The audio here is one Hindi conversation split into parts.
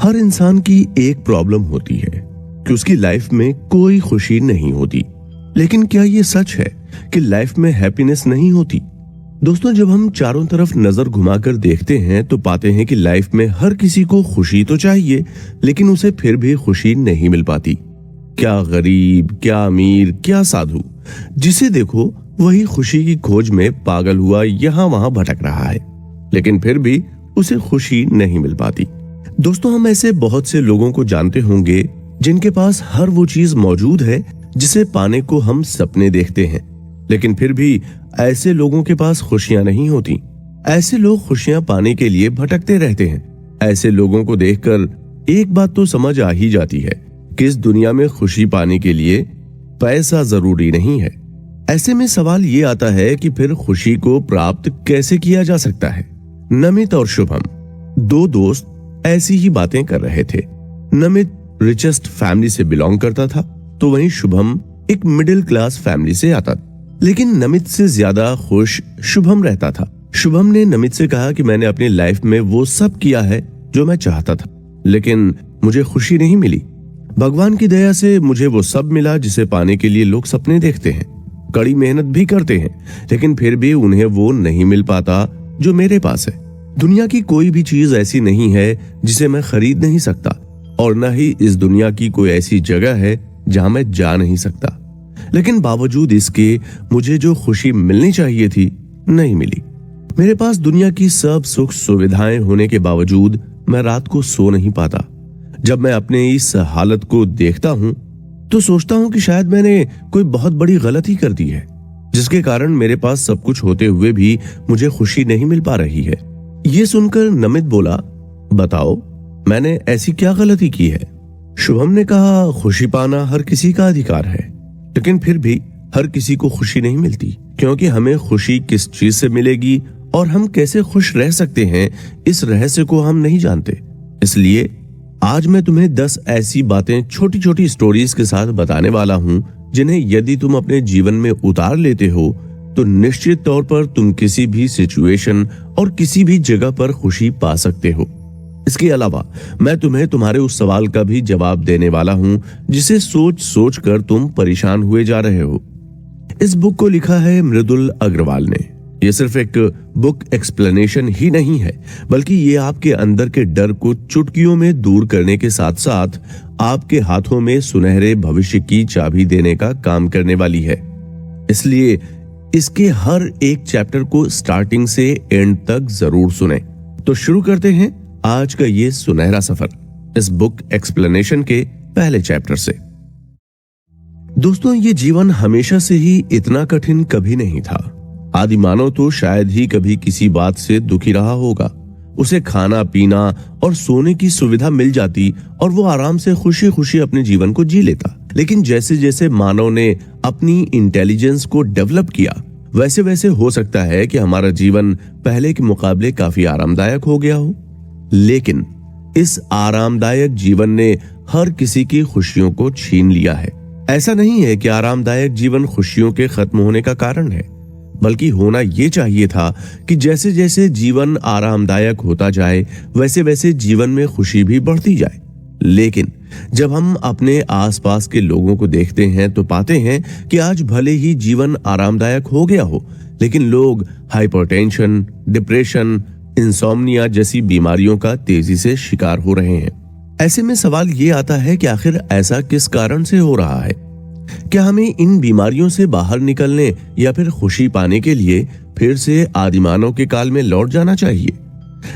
हर इंसान की एक प्रॉब्लम होती है कि उसकी लाइफ में कोई खुशी नहीं होती। लेकिन क्या ये सच है कि लाइफ में हैप्पीनेस नहीं होती? दोस्तों, जब हम चारों तरफ नजर घुमाकर देखते हैं तो पाते हैं कि लाइफ में हर किसी को खुशी तो चाहिए, लेकिन उसे फिर भी खुशी नहीं मिल पाती। क्या गरीब, क्या अमीर, क्या साधु, जिसे देखो वही खुशी की खोज में पागल हुआ यहां वहां भटक रहा है, लेकिन फिर भी उसे खुशी नहीं मिल पाती। दोस्तों, हम ऐसे बहुत से लोगों को जानते होंगे जिनके पास हर वो चीज मौजूद है जिसे पाने को हम सपने देखते हैं, लेकिन फिर भी ऐसे लोगों के पास खुशियां नहीं होती। ऐसे लोग खुशियां पाने के लिए भटकते रहते हैं। ऐसे लोगों को देखकर एक बात तो समझ आ ही जाती है कि इस दुनिया में खुशी पाने के लिए पैसा जरूरी नहीं है। ऐसे में सवाल ये आता है कि फिर खुशी को प्राप्त कैसे किया जा सकता है। नमित और शुभम, दो दोस्त, ऐसी ही बातें कर रहे थे। नमित रिचेस्ट फैमिली से बिलोंग करता था, तो वहीं शुभम एक मिडिल क्लास फैमिली से आता था। लेकिन नमित से ज्यादा खुश शुभम रहता था। शुभम ने नमित से कहा कि मैंने अपनी लाइफ में वो सब किया है जो मैं चाहता था, लेकिन मुझे खुशी नहीं मिली। भगवान की दया से मुझे वो सब मिला जिसे पाने के लिए लोग सपने देखते हैं, कड़ी मेहनत भी करते हैं, लेकिन फिर भी उन्हें वो नहीं मिल पाता जो मेरे पास है। दुनिया की कोई भी चीज ऐसी नहीं है जिसे मैं खरीद नहीं सकता, और न ही इस दुनिया की कोई ऐसी जगह है जहां मैं जा नहीं सकता। लेकिन बावजूद इसके मुझे जो खुशी मिलनी चाहिए थी, नहीं मिली। मेरे पास दुनिया की सब सुख सुविधाएं होने के बावजूद मैं रात को सो नहीं पाता। जब मैं अपने इस हालत को देखता हूं तो सोचता हूं कि शायद मैंने कोई बहुत बड़ी गलती कर दी है, जिसके कारण मेरे पास सब कुछ होते हुए भी मुझे खुशी नहीं मिल पा रही है। ये सुनकर नमित बोला, बताओ मैंने ऐसी क्या गलती की है? शुभम ने कहा, खुशी पाना हर किसी का अधिकार है, लेकिन फिर भी हर किसी को खुशी नहीं मिलती, क्योंकि हमें खुशी किस चीज से मिलेगी और हम कैसे खुश रह सकते हैं, इस रहस्य को हम नहीं जानते। इसलिए आज मैं तुम्हें 10 ऐसी बातें छोटी छोटी स्टोरीज के साथ बताने वाला हूं, जिन्हें यदि तुम अपने जीवन में उतार लेते हो तो निश्चित तौर पर तुम किसी भी सिचुएशन और किसी भी जगह पर खुशी पा सकते हो। इसके अलावा मैं तुम्हें तुम्हारे उस सवाल का भी जवाब देने वाला हूं जिसे सोच सोच कर तुम परेशान हुए जा रहे हो। इस बुक को लिखा है मृदुल अग्रवाल ने। यह सिर्फ एक बुक एक्सप्लेनेशन ही नहीं है, बल्कि ये आपके अंदर के डर को चुटकियों में दूर करने के साथ साथ आपके हाथों में सुनहरे भविष्य की चाबी देने का काम करने वाली है। इसलिए इसके हर एक चैप्टर को स्टार्टिंग से एंड तक जरूर सुने। तो शुरू करते हैं आज का ये सुनहरा सफर इस बुक एक्सप्लेनेशन के पहले चैप्टर से। दोस्तों, ये जीवन हमेशा से ही इतना कठिन कभी नहीं था। आदि मानव तो शायद ही कभी किसी बात से दुखी रहा होगा। उसे खाना पीना और सोने की सुविधा मिल जाती और वो आराम से खुशी खुशी अपने जीवन को जी लेता। लेकिन जैसे जैसे मानव ने अपनी इंटेलिजेंस को डेवलप किया, वैसे वैसे हो सकता है कि हमारा जीवन पहले के मुकाबले काफी आरामदायक हो गया हो। लेकिन इस आरामदायक जीवन ने हर किसी की खुशियों को छीन लिया है। ऐसा नहीं है कि आरामदायक जीवन खुशियों के खत्म होने का कारण है, बल्कि होना यह चाहिए था कि जैसे जैसे जीवन आरामदायक होता जाए, वैसे वैसे जीवन में खुशी भी बढ़ती जाए। लेकिन जब हम अपने आसपास के लोगों को देखते हैं तो पाते हैं कि आज भले ही जीवन आरामदायक हो गया हो, लेकिन लोग हाइपरटेंशन, डिप्रेशन, इंसोम्निया जैसी बीमारियों का तेजी से शिकार हो रहे हैं। ऐसे में सवाल ये आता है कि आखिर ऐसा किस कारण से हो रहा है? क्या हमें इन बीमारियों से बाहर निकलने या फिर खुशी पाने के लिए फिर से आदिमानव के काल में लौट जाना चाहिए?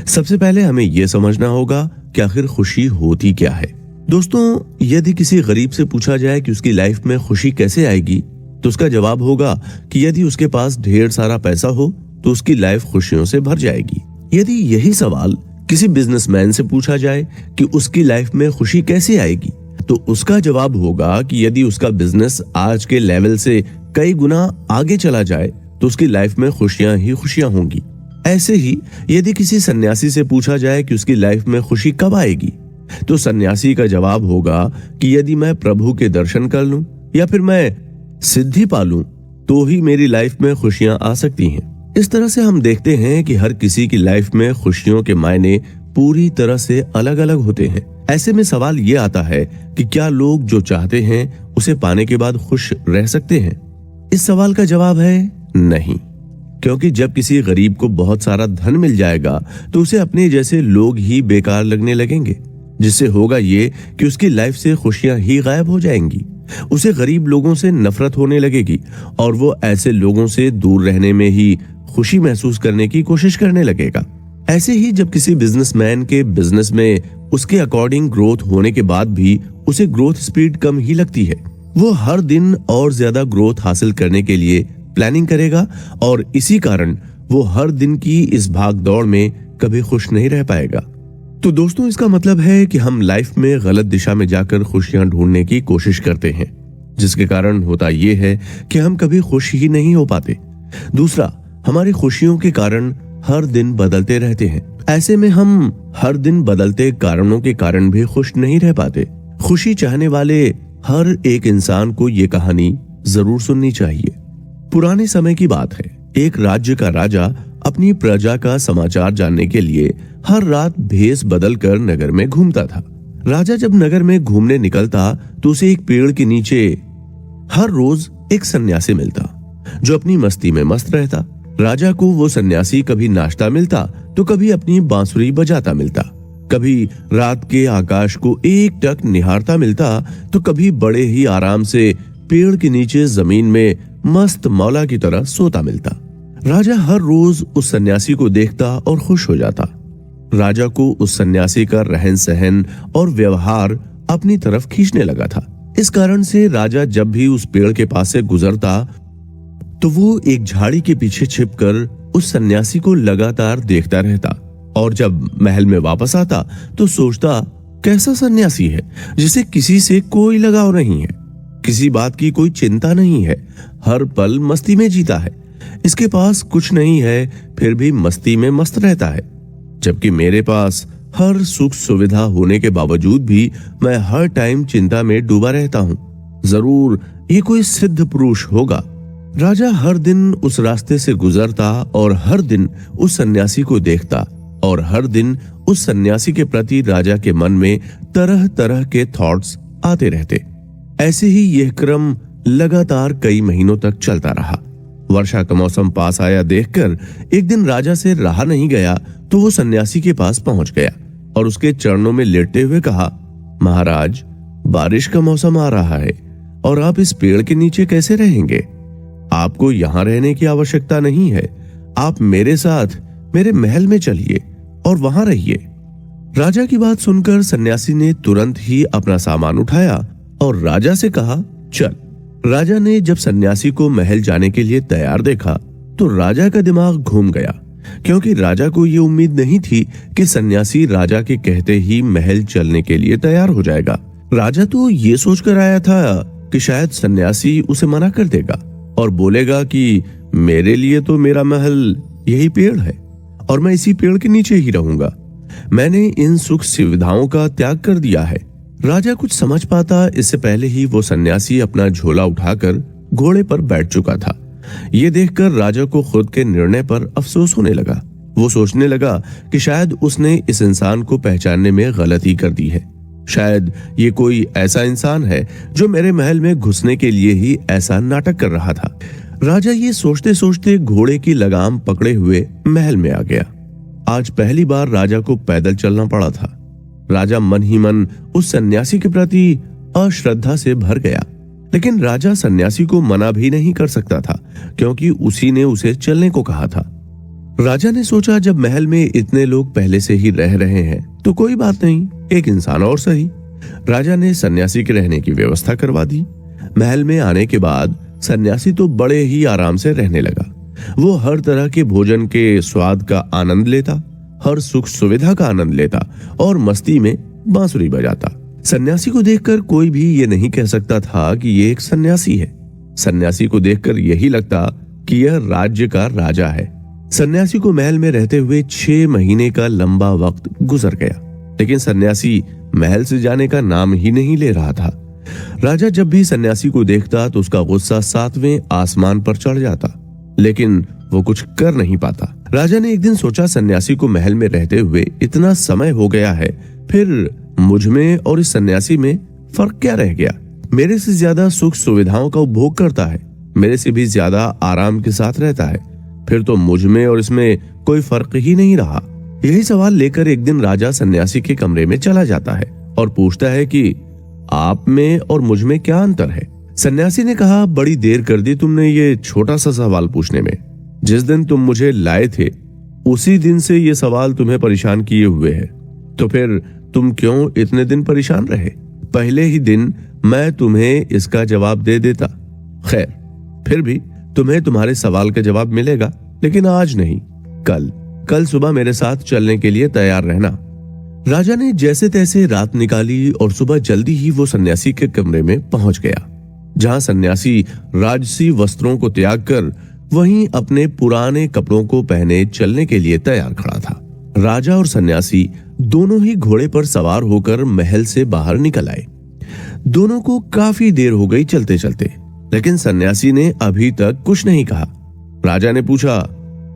सबसे पहले हमें यह समझना होगा कि आखिर खुशी होती क्या है। दोस्तों, यदि किसी गरीब से पूछा जाए कि उसकी लाइफ में खुशी कैसे आएगी, तो उसका जवाब होगा कि यदि उसके पास ढेर सारा पैसा हो तो उसकी लाइफ खुशियों से भर जाएगी। यदि यही सवाल किसी बिजनेसमैन से पूछा जाए कि उसकी लाइफ में खुशी कैसे आएगी, तो उसका जवाब होगा कि यदि उसका बिजनेस आज के लेवल से कई गुना आगे चला जाए तो उसकी लाइफ में खुशियां ही खुशियां होंगी। ऐसे ही यदि किसी सन्यासी से पूछा जाए कि उसकी लाइफ में खुशी कब आएगी, तो सन्यासी का जवाब होगा कि यदि मैं प्रभु के दर्शन कर लूं या फिर मैं सिद्धि पालूं तो ही मेरी लाइफ में खुशियां आ सकती हैं। इस तरह से हम देखते हैं कि हर किसी की लाइफ में खुशियों के मायने पूरी तरह से अलग अलग होते हैं। ऐसे में सवाल ये आता है कि क्या लोग जो चाहते हैं उसे पाने के बाद खुश रह सकते हैं? इस सवाल का जवाब है नहीं, क्योंकि जब किसी गरीब को बहुत सारा धन मिल जाएगा तो उसे अपने जैसे लोग ही बेकार लगने लगेंगे, जिससे होगा ये कि उसकी लाइफ से खुशियां ही गायब हो जाएंगी। उसे गरीब लोगों से नफरत होने लगेगी और वो ऐसे लोगों से दूर रहने में ही खुशी महसूस करने की कोशिश करने लगेगा। ऐसे ही जब किसी बिजनेसमैन के बिजनेस में उसके अकॉर्डिंग ग्रोथ होने के बाद भी उसे ग्रोथ स्पीड कम ही लगती है, वो हर दिन और ज्यादा ग्रोथ हासिल करने के लिए प्लानिंग करेगा और इसी कारण वो हर दिन की इस भाग दौड़ में कभी खुश नहीं रह पाएगा। तो दोस्तों, इसका मतलब है कि हम लाइफ में गलत दिशा में जाकर खुशियां ढूंढने की कोशिश करते हैं, जिसके कारण होता यह है कि हम कभी खुश ही नहीं हो पाते। दूसरा, हमारी खुशियों के कारण हर दिन बदलते रहते हैं। ऐसे में हम हर दिन बदलते कारणों के कारण भी खुश नहीं रह पाते। खुशी चाहने वाले हर एक इंसान को ये कहानी जरूर सुननी चाहिए। पुराने समय की बात है, एक राज्य का राजा अपनी प्रजा का समाचार जानने के लिए हर रात भेष बदलकर नगर में घूमता था। राजा जब नगर में घूमने निकलता तो उसे एक पेड़ के नीचे हर रोज एक सन्यासी मिलता जो अपनी मस्ती में मस्त रहता। राजा को वो सन्यासी कभी नाश्ता मिलता तो कभी अपनी बांसुरी बजाता मिलता, कभी रात के आकाश को एकटक निहारता मिलता तो कभी बड़े ही आराम से पेड़ के नीचे जमीन में मस्त मौला की तरह सोता मिलता। राजा हर रोज उस सन्यासी को देखता और खुश हो जाता। राजा को उस सन्यासी का रहन सहन और व्यवहार अपनी तरफ खींचने लगा था। इस कारण से राजा जब भी उस पेड़ के पास से गुजरता तो वो एक झाड़ी के पीछे छिपकर उस सन्यासी को लगातार देखता रहता और जब महल में वापस आता तो सोचता, कैसा सन्यासी है जिसे किसी से कोई लगाव नहीं है, किसी बात की कोई चिंता नहीं है, हर पल मस्ती में जीता है। इसके पास कुछ नहीं है फिर भी मस्ती में मस्त रहता है, जबकि मेरे पास हर सुख सुविधा होने के बावजूद भी मैं हर टाइम चिंता में डूबा रहता हूँ। जरूर ये कोई सिद्ध पुरुष होगा। राजा हर दिन उस रास्ते से गुजरता और हर दिन उस सन्यासी को देखता और हर दिन उस सन्यासी के प्रति राजा के मन में तरह तरह के थॉट्स आते रहते। ऐसे ही यह क्रम लगातार कई महीनों तक चलता रहा। वर्षा का मौसम पास आया देखकर एक दिन राजा से रहा नहीं गया तो वो सन्यासी के पास पहुंच गया और उसके चरणों में लेटते हुए कहा, महाराज, बारिश का मौसम आ रहा है और आप इस पेड़ के नीचे कैसे रहेंगे? आपको यहाँ रहने की आवश्यकता नहीं है। आप मेरे साथ मेरे महल में चलिए और वहां रहिए। राजा की बात सुनकर सन्यासी ने तुरंत ही अपना सामान उठाया और राजा से कहा, चल। राजा ने जब सन्यासी को महल जाने के लिए तैयार देखा तो राजा का दिमाग घूम गया, क्योंकि राजा को ये उम्मीद नहीं थी कि सन्यासी राजा के कहते ही महल चलने के लिए तैयार हो जाएगा। राजा तो ये सोचकर आया था कि शायद सन्यासी उसे मना कर देगा और बोलेगा कि मेरे लिए तो मेरा महल यही पेड़ है और मैं इसी पेड़ के नीचे ही रहूंगा। मैंने इन सुख सुविधाओं का त्याग कर दिया है। राजा कुछ समझ पाता इससे पहले ही वो सन्यासी अपना झोला उठाकर घोड़े पर बैठ चुका था। ये देखकर राजा को खुद के निर्णय पर अफसोस होने लगा। वो सोचने लगा कि शायद उसने इस इंसान को पहचानने में गलती कर दी है। शायद ये कोई ऐसा इंसान है जो मेरे महल में घुसने के लिए ही ऐसा नाटक कर रहा था। राजा ये सोचते सोचते घोड़े की लगाम पकड़े हुए महल में आ गया। आज पहली बार राजा को पैदल चलना पड़ा था। राजा मन ही मन उस सन्यासी के प्रति अश्रद्धा से भर गया, लेकिन राजा सन्यासी को मना भी नहीं कर सकता था, क्योंकि उसी ने उसे चलने को कहा था। राजा ने सोचा, जब महल में इतने लोग पहले से ही रह रहे हैं तो कोई बात नहीं, एक इंसान और सही। राजा ने सन्यासी के रहने की व्यवस्था करवा दी। महल में आने के बाद सन्यासी तो बड़े ही आराम से रहने लगा। वो हर तरह के भोजन के स्वाद का आनंद लेता, हर सुख सुविधा का आनंद लेता और मस्ती में बांसुरी बजाता। सन्यासी को देखकर कोई भी ये नहीं कह सकता था कि ये एक सन्यासी है। सन्यासी को देखकर यही लगता कि यह राज्य का राजा है। सन्यासी को महल में रहते हुए 6 महीने का लंबा वक्त गुजर गया, लेकिन सन्यासी महल से जाने का नाम ही नहीं ले रहा था। राजा जब भी सन्यासी को देखता तो उसका गुस्सा 7वें आसमान पर चढ़ जाता, लेकिन वो कुछ कर नहीं पाता। राजा ने एक दिन सोचा, सन्यासी को महल में रहते हुए इतना समय हो गया है, फिर मुझ में और इस सन्यासी में फर्क क्या रह गया? मेरे से ज्यादा सुख सुविधाओं का उपभोग करता है, मेरे से भी ज्यादा आराम के साथ रहता है, फिर तो मुझ में और इसमें कोई फर्क ही नहीं रहा। यही सवाल लेकर एक दिन राजा सन्यासी के कमरे में चला जाता है और पूछता है कि आप में और मुझ में क्या अंतर है? सन्यासी ने कहा, बड़ी देर कर दी तुमने ये छोटा सा सवाल पूछने में। जिस दिन तुम मुझे लाए थे उसी दिन से ये सवाल तुम्हें परेशान किए हुए है, तो फिर तुम क्यों इतने दिन परेशान रहे? पहले ही दिन मैं तुम्हें इसका जवाब दे देता। खैर, फिर भी तुम्हें तुम्हारे सवाल का जवाब मिलेगा, लेकिन आज नहीं, कल सुबह मेरे साथ चलने के लिए तैयार रहना। राजा ने जैसे तैसे रात निकाली और सुबह जल्दी ही वो सन्यासी के कमरे में पहुंच गया, जहां सन्यासी राजसी वस्त्रों को त्याग कर वहीं अपने पुराने कपड़ों को पहने चलने के लिए तैयार खड़ा था। राजा और सन्यासी दोनों ही घोड़े पर सवार होकर महल से बाहर निकल आए। दोनों को काफी देर हो गई चलते चलते, लेकिन सन्यासी ने अभी तक कुछ नहीं कहा। राजा ने पूछा,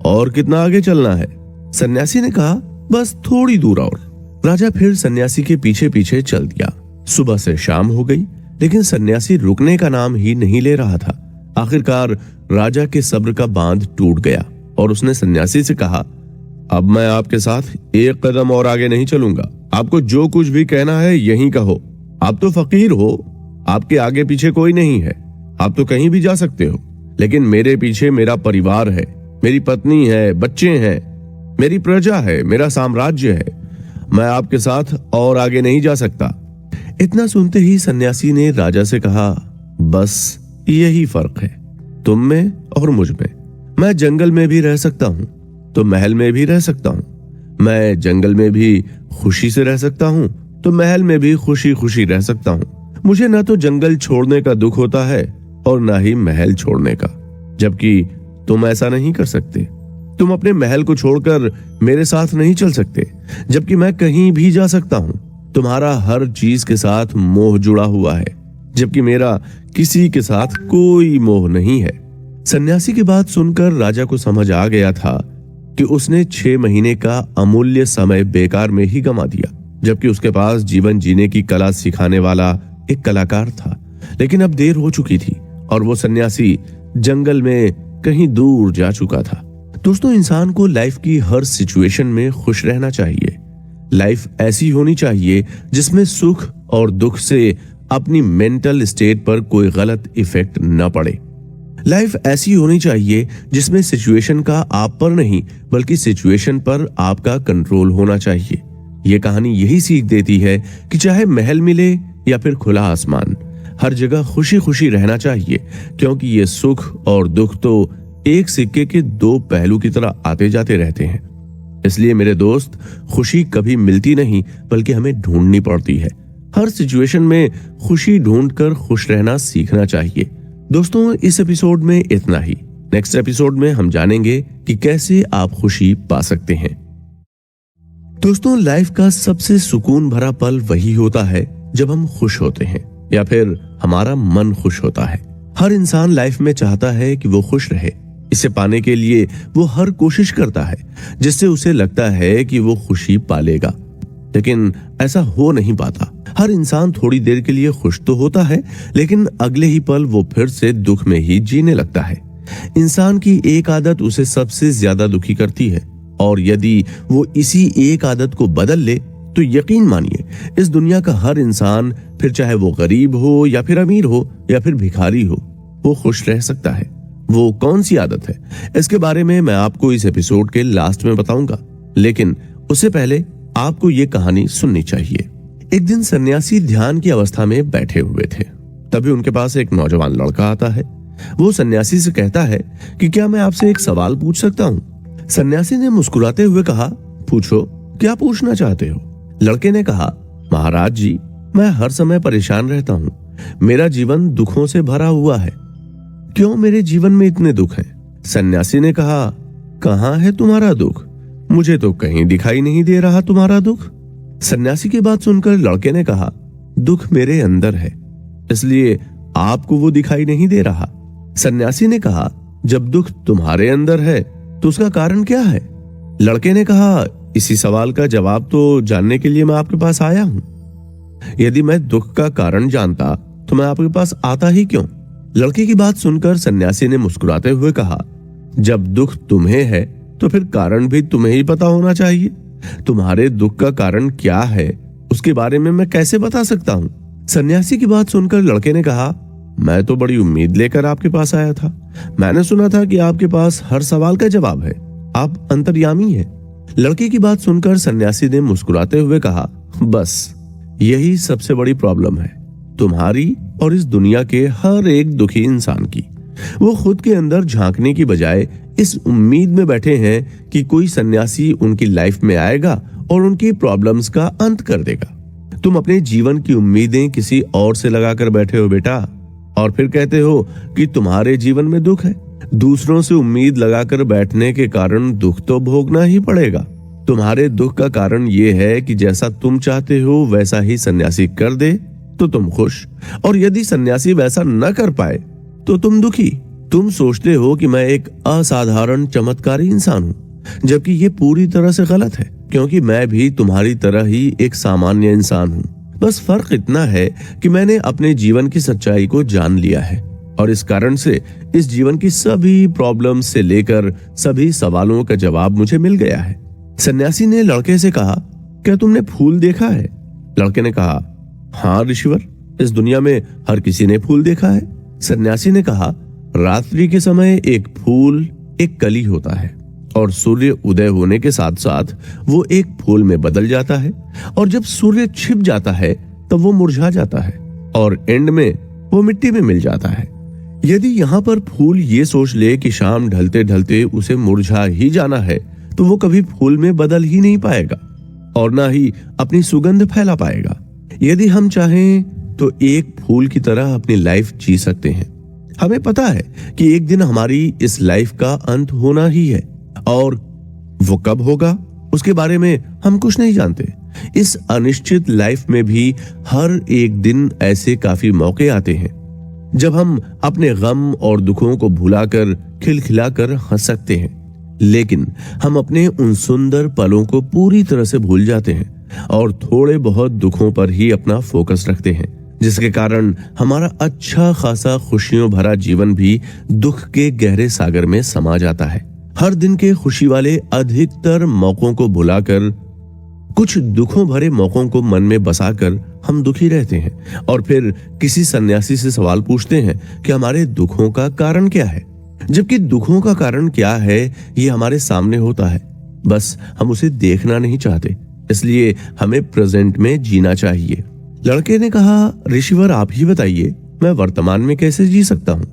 और कितना आगे चलना है? सन्यासी ने कहा, बस थोड़ी दूर और। राजा फिर सन्यासी के पीछे पीछे चल दिया। सुबह से शाम हो गई, लेकिन सन्यासी रुकने का नाम ही नहीं ले रहा था। आखिरकार राजा के सब्र का बांध टूट गया और उसने सन्यासी से कहा, अब मैं आपके साथ एक कदम और आगे नहीं चलूंगा। आपको जो कुछ भी कहना है यहीं कहो। आप तो फकीर हो, आपके आगे पीछे कोई नहीं है, आप तो कहीं भी जा सकते हो, लेकिन मेरे पीछे मेरा परिवार है, मेरी पत्नी है, बच्चे हैं, मेरी प्रजा है, मेरा साम्राज्य है। मैं आपके साथ और आगे नहीं जा सकता। इतना सुनते ही सन्यासी ने राजा से कहा, बस यही फर्क है तुम में और मुझ में। मैं जंगल में भी रह सकता हूँ तो महल में भी रह सकता हूँ। मैं जंगल में भी खुशी से रह सकता हूँ तो महल में भी खुशी खुशी रह सकता हूँ। मुझे ना तो जंगल छोड़ने का दुख होता है और ना ही महल छोड़ने का, जबकि तुम ऐसा नहीं कर सकते। तुम अपने महल को छोड़कर मेरे साथ नहीं चल सकते, जबकि मैं कहीं भी जा सकता हूँ। तुम्हारा हर चीज के साथ मोह जुड़ा हुआ है, जबकि मेरा किसी के साथ कोई मोह नहीं है। सन्यासी की बात सुनकर राजा को समझ आ गया था कि उसने 6 महीने का अमूल्य समय बेकार में ही गंवा दिया, जबकि उसके पास जीवन जीने की कला सिखाने वाला एक कलाकार था। लेकिन अब देर हो चुकी थी और वो सन्यासी जंगल में कहीं दूर जा चुका था। दोस्तों, इंसान को लाइफ की हर सिचुएशन में खुश रहना चाहिए। लाइफ ऐसी होनी चाहिए जिसमें सुख और दुख से अपनी मेंटल स्टेट पर कोई गलत इफेक्ट न पड़े। लाइफ ऐसी होनी चाहिए जिसमें सिचुएशन का आप पर नहीं बल्कि सिचुएशन पर आपका कंट्रोल होना चाहिए। ये कहानी यही सीख देती है कि चाहे महल मिले या फिर खुला आसमान, हर जगह खुशी खुशी रहना चाहिए, क्योंकि ये सुख और दुख तो एक सिक्के के 2 पहलू की तरह आते जाते रहते हैं। इसलिए मेरे दोस्त, खुशी कभी मिलती नहीं बल्कि हमें ढूंढनी पड़ती है। हर सिचुएशन में खुशी ढूंढकर खुश रहना सीखना चाहिए। दोस्तों, इस एपिसोड में इतना ही। नेक्स्ट एपिसोड में हम जानेंगे कि कैसे आप खुशी पा सकते हैं। दोस्तों, लाइफ का सबसे सुकून भरा पल वही होता है जब हम खुश होते हैं या फिर हमारा मन खुश होता है। हर इंसान लाइफ में चाहता है कि वो खुश रहे। इसे पाने के लिए वो हर कोशिश करता है जिससे उसे लगता है कि वो खुशी पालेगा, लेकिन ऐसा हो नहीं पाता। हर इंसान थोड़ी देर के लिए खुश तो होता है, लेकिन अगले ही पल वो फिर से दुख में ही जीने लगता है। इंसान की एक आदत उसे सबसे ज्यादा दुखी करती है, और यदि वो इसी एक आदत को बदल ले तो यकीन मानिए इस दुनिया का हर इंसान, फिर चाहे वो गरीब हो या फिर अमीर हो या फिर भिखारी हो, वो खुश रह सकता है। वो कौन सी आदत है, इसके बारे में मैं आपको इस एपिसोड के लास्ट में बताऊंगा, लेकिन उससे पहले आपको ये कहानी सुननी चाहिए। एक दिन सन्यासी ध्यान की अवस्था में बैठे हुए थे। तभी उनके पास एक नौजवान लड़का आता है। वो सन्यासी से कहता है कि क्या मैं आपसे एक सवाल पूछ सकता हूँ? सन्यासी ने मुस्कुराते हुए कहा, पूछो, क्या पूछना चाहते हो? लड़के ने कहा, महाराज जी, मैं हर समय परेशान रहता हूँ। मेरा जीवन दुखों से भरा हुआ है। क्यों मेरे जीवन में इतने दुख हैं? सन्यासी ने कहा, कहाँ है तुम्हारा दुख? मुझे तो कहीं दिखाई नहीं दे रहा तुम्हारा दुख। सन्यासी की बात सुनकर लड़के ने कहा, दुख मेरे अंदर है, इसलिए आपको वो दिखाई नहीं दे रहा। सन्यासी ने कहा, जब दुख तुम्हारे अंदर है तो उसका कारण क्या है? लड़के ने कहा, इसी सवाल का जवाब तो जानने के लिए मैं आपके पास आया हूं। यदि मैं दुख का कारण जानता तो मैं आपके पास आता ही क्यों? लड़के की बात सुनकर सन्यासी ने मुस्कुराते हुए कहा, जब दुख तुम्हें है तो फिर कारण भी तुम्हें ही पता होना चाहिए। तुम्हारे दुख का कारण क्या है उसके बारे में मैं कैसे बता सकता हूँ? सन्यासी की बात सुनकर लड़के ने कहा, मैं तो बड़ी उम्मीद लेकर आपके पास आया था। मैंने सुना था कि आपके पास हर सवाल का जवाब है, आप अंतर्यामी हैं। लड़के की बात सुनकर सन्यासी ने मुस्कुराते हुए कहा, बस यही सबसे बड़ी प्रॉब्लम है तुम्हारी और इस दुनिया के हर एक दुखी इंसान की। वो खुद के अंदर झांकने की बजाय इस उम्मीद में बैठे हैं कि कोई सन्यासी उनकी लाइफ में आएगा और उनकी प्रॉब्लम्स का अंत कर देगा। तुम अपने जीवन की उम्मीदें किसी और से लगाकर बैठे हो बेटा, और फिर कहते हो कि तुम्हारे जीवन में दुख है। दूसरों से उम्मीद लगाकर बैठने के कारण दुख तो भोगना ही पड़ेगा। तुम्हारे दुख का कारण ये है कि जैसा तुम चाहते हो वैसा ही सन्यासी कर दे तो तुम खुश, और यदि सन्यासी वैसा न कर पाए तो तुम दुखी। तुम सोचते हो कि मैं एक असाधारण चमत्कारी इंसान हूँ, जबकि ये पूरी तरह से गलत है, क्योंकि मैं भी तुम्हारी तरह ही एक सामान्य इंसान हूँ। बस फर्क इतना है कि मैंने अपने जीवन की सच्चाई को जान लिया है, और इस कारण से इस जीवन की सभी प्रॉब्लम्स से लेकर सभी सवालों का जवाब मुझे मिल गया है। सन्यासी ने लड़के से कहा, क्या तुमने फूल देखा है? लड़के ने कहा, हाँ ऋषिवर, इस दुनिया में हर किसी ने फूल देखा है। सन्यासी ने कहा, रात्रि के समय एक फूल एक कली होता है, और सूर्य उदय होने के साथ साथ वो एक फूल में बदल जाता है, और जब सूर्य छिप जाता है तब वो मुरझा जाता है, और एंड में वो मिट्टी में मिल जाता है। यदि यहाँ पर फूल ये सोच ले कि शाम ढलते ढलते उसे मुरझा ही जाना है, तो वो कभी फूल में बदल ही नहीं पाएगा और ना ही अपनी सुगंध फैला पाएगा। यदि हम चाहें तो एक फूल की तरह अपनी लाइफ जी सकते हैं। हमें पता है कि एक दिन हमारी इस लाइफ का अंत होना ही है, और वो कब होगा उसके बारे में हम कुछ नहीं जानते। इस अनिश्चित लाइफ में भी हर एक दिन ऐसे काफी मौके आते हैं जब हम अपने गम और दुखों को भुलाकर खिलखिलाकर हंस सकते हैं, लेकिन हम अपने उन सुंदर पलों को पूरी तरह से भूल जाते हैं और थोड़े बहुत दुखों पर ही अपना फोकस रखते हैं, जिसके कारण हमारा अच्छा खासा खुशियों भरा जीवन भी दुख के गहरे सागर में समा जाता है। हर दिन के खुशी वाले अधिकतर मौकों को भुलाकर कुछ दुखों भरे मौकों को मन में बसाकर हम दुखी रहते हैं, और फिर किसी सन्यासी से सवाल पूछते हैं कि हमारे दुखों का कारण क्या है, जबकि दुखों का कारण क्या है ये हमारे सामने होता है, बस हम उसे देखना नहीं चाहते। इसलिए हमें प्रेजेंट में जीना चाहिए। लड़के ने कहा, ऋषिवर आप ही बताइए, मैं वर्तमान में कैसे जी सकता हूँ,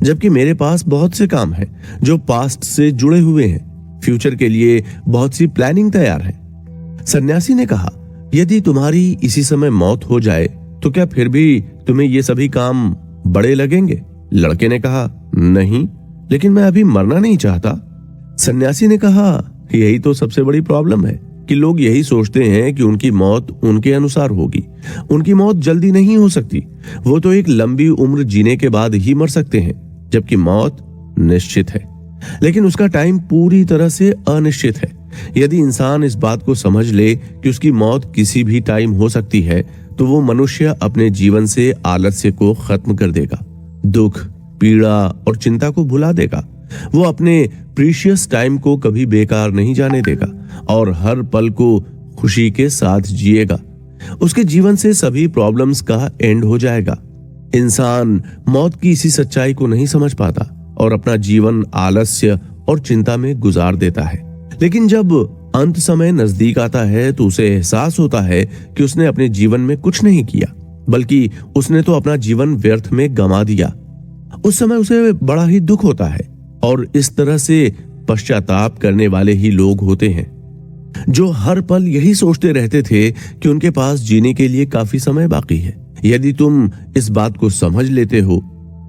जबकि मेरे पास बहुत से काम हैं जो पास्ट से जुड़े हुए हैं। फ्यूचर के लिए बहुत सी प्लानिंग तैयार है। सन्यासी ने कहा, यदि तुम्हारी इसी समय मौत हो जाए तो क्या फिर भी तुम्हें ये सभी काम बड़े लगेंगे? लड़के ने कहा, नहीं, लेकिन मैं अभी मरना नहीं चाहता। सन्यासी ने कहा, यही तो सबसे बड़ी प्रॉब्लम है कि लोग यही सोचते हैं कि उनकी मौत उनके अनुसार होगी। उनकी मौत जल्दी नहीं हो सकती, वो तो एक लंबी उम्र जीने के बाद ही मर सकते हैं, जबकि मौत निश्चित है, लेकिन उसका टाइम पूरी तरह से अनिश्चित है। यदि इंसान इस बात को समझ ले कि उसकी मौत किसी भी टाइम हो सकती है, तो वो मनुष्य अपने जीवन से आलस्य को खत्म कर देगा, दुख, पीड़ा और चिंता को भुला देगा। वो अपने प्रीशियस टाइम को कभी बेकार नहीं जाने देगा और हर पल को खुशी के साथ जिएगा। उसके जीवन से सभी प्रॉब्लम्स का एंड हो जाएगा। इंसान मौत की इसी सच्चाई को नहीं समझ पाता और अपना जीवन आलस्य और चिंता में गुजार देता है। लेकिन जब अंत समय नजदीक आता है तो उसे एहसास होता है कि उसने अपने जीवन में कुछ नहीं किया, बल्कि उसने तो अपना जीवन व्यर्थ में गंवा दिया। उस समय उसे बड़ा ही दुख होता है, और इस तरह से पश्चाताप करने वाले ही लोग होते हैं जो हर पल यही सोचते रहते थे कि उनके पास जीने के लिए काफी समय बाकी है। यदि तुम इस बात को समझ लेते हो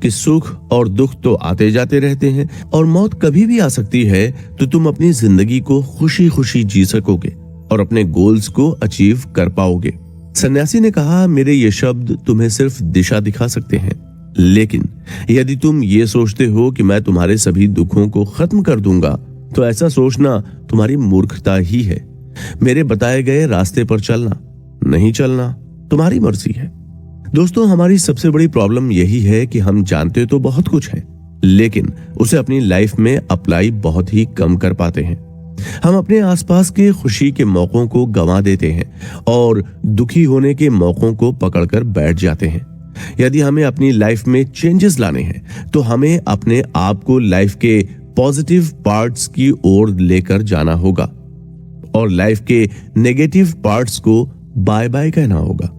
कि सुख और दुख तो आते जाते रहते हैं और मौत कभी भी आ सकती है, तो तुम अपनी जिंदगी को खुशी खुशी जी सकोगे और अपने गोल्स को अचीव कर पाओगे। सन्यासी ने कहा, मेरे ये शब्द तुम्हें सिर्फ दिशा दिखा सकते हैं, लेकिन यदि तुम ये सोचते हो कि मैं तुम्हारे सभी दुखों को खत्म कर दूंगा, तो ऐसा सोचना तुम्हारी मूर्खता ही है। मेरे बताए गए रास्ते पर चलना, नहीं चलना तुम्हारी मर्जी है। दोस्तों, हमारी सबसे बड़ी प्रॉब्लम यही है कि हम जानते तो बहुत कुछ है, लेकिन उसे अपनी लाइफ में अप्लाई बहुत ही कम कर पाते हैं। हम अपने आसपास के खुशी के मौकों को गंवा देते हैं और दुखी होने के मौकों को पकड़कर बैठ जाते हैं। यदि हमें अपनी लाइफ में चेंजेस लाने हैं तो हमें अपने आप को लाइफ के पॉजिटिव पार्ट्स की ओर लेकर जाना होगा और लाइफ के नेगेटिव पार्ट्स को बाय बाय कहना होगा।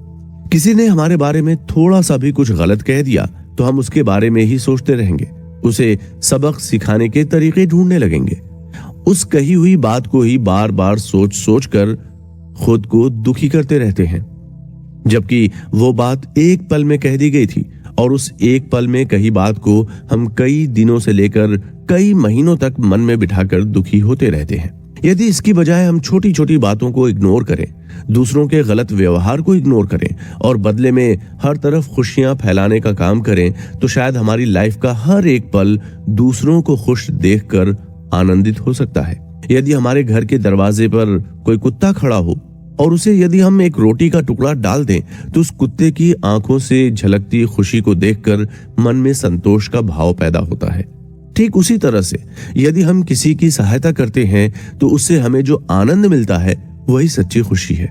किसी ने हमारे बारे में थोड़ा सा भी कुछ गलत कह दिया तो हम उसके बारे में ही सोचते रहेंगे, उसे सबक सिखाने के तरीके ढूंढने लगेंगे, उस कही हुई बात को ही बार बार सोच सोच कर खुद को दुखी करते रहते हैं, जबकि वो बात एक पल में कह दी गई थी और उस एक पल में कही बात को हम कई दिनों से लेकर कई महीनों तक मन में बिठाकर दुखी होते रहते हैं। यदि इसकी बजाय हम छोटी छोटी बातों को इग्नोर करें, दूसरों के गलत व्यवहार को इग्नोर करें और बदले में हर तरफ खुशियां फैलाने का काम करें, तो शायद हमारी लाइफ का हर एक पल दूसरों को खुश देखकर आनंदित हो सकता है। यदि हमारे घर के दरवाजे पर कोई कुत्ता खड़ा हो और उसे यदि हम एक रोटी का टुकड़ा डाल दें तो उस कुत्ते की आंखों से झलकती खुशी को देखकर मन में संतोष का भाव पैदा होता है। ठीक उसी तरह से यदि हम किसी की सहायता करते हैं तो उससे हमें जो आनंद मिलता है वही सच्ची खुशी है।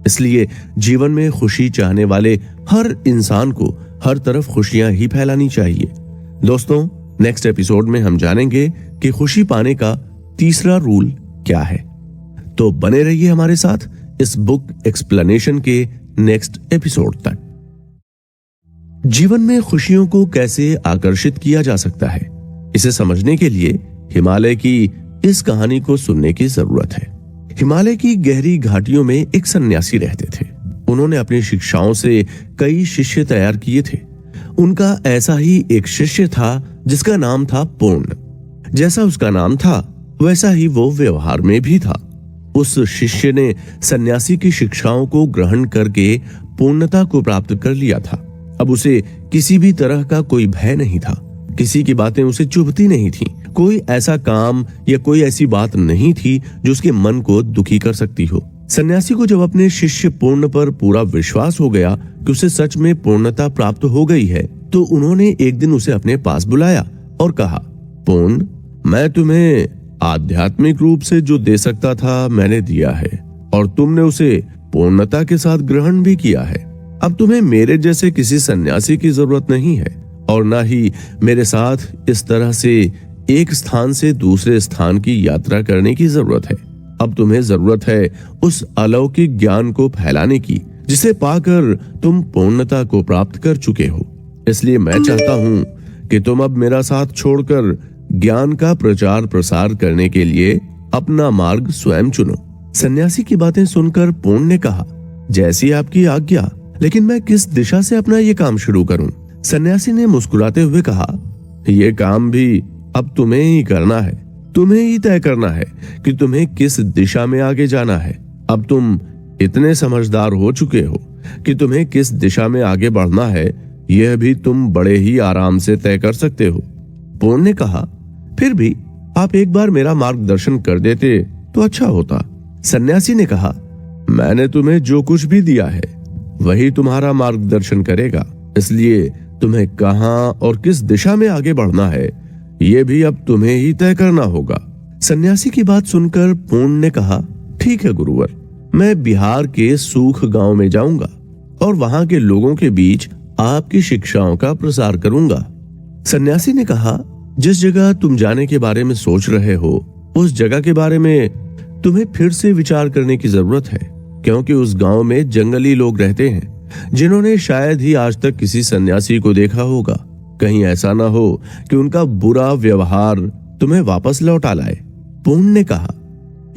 इसलिए जीवन में खुशी चाहने वाले हर इंसान को हर तरफ खुशियां ही फैलानी चाहिए। दोस्तों, नेक्स्ट एपिसोड में हम जानेंगे कि खुशी पाने का तीसरा रूल क्या है। तो बने रहिए हमारे साथ इस बुक एक्सप्लेनेशन के नेक्स्ट एपिसोड तक। जीवन में खुशियों को कैसे आकर्षित किया जा सकता है, इसे समझने के लिए हिमालय की इस कहानी को सुनने की जरूरत है। हिमालय की गहरी घाटियों में एक सन्यासी रहते थे। उन्होंने अपनी शिक्षाओं से कई शिष्य तैयार किए थे। उनका ऐसा ही एक शिष्य था जिसका नाम था पूर्ण। जैसा उसका नाम था वैसा ही वो व्यवहार में भी था। उस शिष्य ने सन्यासी की शिक्षाओं को ग्रहण करके पूर्णता को प्राप्त कर लिया था। अब उसे किसी भी तरह का कोई भय नहीं था, किसी की बातें उसे चुभती नहीं थी, कोई ऐसा काम या कोई ऐसी बात नहीं थी जो उसके मन को दुखी कर सकती हो। सन्यासी को जब अपने शिष्य पूर्ण पर पूरा विश्वास हो गया कि उसे सच में पूर्णता प्राप्त हो गई है, तो उन्होंने एक दिन उसे अपने पास बुलाया और कहा, पूर्ण, मैं तुम्हें आध्यात्मिक रूप से जो दे सकता था मैंने दिया है और तुमने उसे पूर्णता के साथ ग्रहण भी किया है। अब तुम्हें मेरे जैसे किसी सन्यासी की जरूरत नहीं है और ना ही मेरे साथ इस तरह से एक स्थान से दूसरे स्थान की यात्रा करने की जरूरत है। अब तुम्हें जरूरत है उस अलौकिक ज्ञान को फैलाने की जिसे पाकर तुम पूर्णता को प्राप्त कर चुके हो। इसलिए मैं चाहता हूँ कि तुम अब मेरा साथ छोड़कर ज्ञान का प्रचार प्रसार करने के लिए अपना मार्ग स्वयं चुनो। सन्यासी की बातें सुनकर पूर्ण ने कहा, जैसी आपकी आज्ञा, लेकिन मैं किस दिशा से अपना ये काम शुरू करूं? सन्यासी ने मुस्कुराते हुए कहा, यह काम भी अब तुम्हें ही करना है। तुम्हें ही तय करना है कि तुम्हें किस दिशा में आगे जाना है। अब तुम इतने समझदार हो चुके हो कि तुम्हें किस दिशा में आगे बढ़ना है यह भी तुम बड़े ही आराम से तय कर सकते हो। पूर्ण ने कहा, फिर भी आप एक बार मेरा मार्गदर्शन कर देते तो अच्छा होता। सन्यासी ने कहा, मैंने तुम्हें जो कुछ भी दिया है वही तुम्हारा मार्गदर्शन करेगा, इसलिए तुम्हें कहां और किस दिशा में आगे बढ़ना है यह भी अब तुम्हें ही तय करना होगा। सन्यासी की बात सुनकर पूर्ण ने कहा, ठीक है गुरुवर, मैं बिहार के सूख गांव में जाऊंगा और वहां के लोगों के बीच आपकी शिक्षाओं का प्रसार करूंगा। सन्यासी ने कहा, जिस जगह तुम जाने के बारे में सोच रहे हो उस जगह के बारे में तुम्हें फिर से विचार करने की जरूरत है, क्योंकि उस गांव में जंगली लोग रहते हैं जिन्होंने शायद ही आज तक किसी सन्यासी को देखा होगा। कहीं ऐसा ना हो कि उनका बुरा व्यवहार तुम्हें वापस लौटा लाए। पूर्ण ने कहा,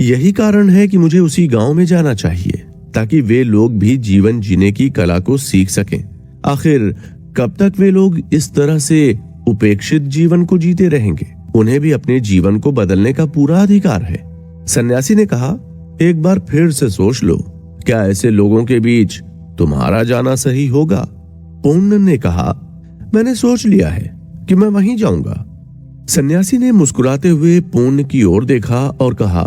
यही कारण है कि मुझे उसी गांव में जाना चाहिए ताकि वे लोग भी जीवन जीने की कला को सीख सकें। आखिर कब तक वे लोग इस तरह से उपेक्षित जीवन को जीते रहेंगे? उन्हें भी अपने जीवन को बदलने का पूरा अधिकार है। सन्यासी ने कहा, एक बार फिर से सोच लो, क्या ऐसे लोगों के बीच तुम्हारा जाना सही होगा? पूर्ण ने कहा, मैंने सोच लिया है कि मैं वहीं जाऊंगा। सन्यासी ने मुस्कुराते हुए पूर्ण की ओर देखा और कहा,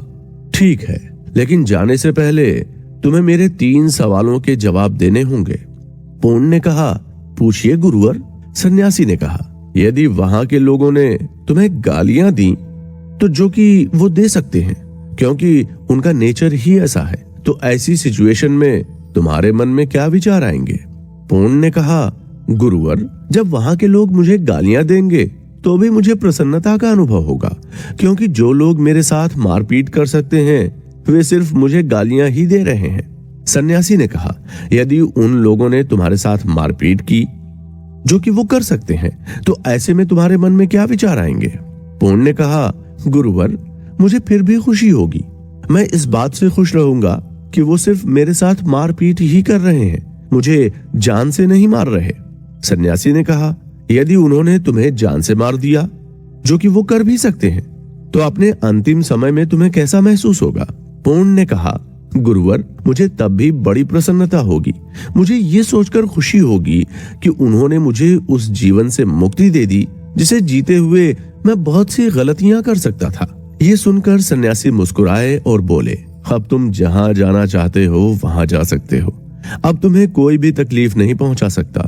ठीक है, लेकिन जाने से पहले तुम्हें मेरे 3 सवालों के जवाब देने होंगे। पूर्ण ने कहा, पूछिए गुरुवर। सन्यासी ने कहा, यदि वहां के लोगों ने तुम्हें गालियां दी तो जो कि वो दे सकते हैं क्योंकि उनका नेचर ही ऐसा है, तो ऐसी सिचुएशन में तुम्हारे मन में क्या विचार आएंगे? पूर्ण ने कहा, गुरुवर, जब वहां के लोग मुझे गालियां देंगे तो भी मुझे प्रसन्नता का अनुभव होगा, क्योंकि जो लोग मेरे साथ मारपीट कर सकते हैं वे सिर्फ मुझे गालियां ही दे रहे हैं। सन्यासी ने कहा, यदि उन लोगों ने तुम्हारे साथ मारपीट की जो कि वो कर सकते हैं, तो ऐसे में तुम्हारे मन में क्या विचार आएंगे? पूर्ण ने कहा, गुरुवर, मुझे फिर भी खुशी होगी। मैं इस बात से खुश रहूंगा कि वो सिर्फ मेरे साथ मारपीट ही कर रहे हैं, मुझे जान से नहीं मार रहे। सन्यासी ने कहा, यदि उन्होंने तुम्हें जान से मार दिया, जो कि वो कर भी सकते हैं, तो अपने अंतिम समय में तुम्हें कैसा महसूस होगा? पूर्ण ने कहा, गुरुवर, मुझे तब भी बड़ी प्रसन्नता होगी। मुझे ये सोचकर खुशी होगी कि उन्होंने मुझे उस जीवन से मुक्ति दे दी जिसे जीते हुए मैं बहुत सी गलतियां कर सकता था। ये सुनकर सन्यासी मुस्कुराए और बोले, अब तुम जहां जाना चाहते हो वहां जा सकते हो। अब तुम्हें कोई भी तकलीफ नहीं पहुंचा सकता।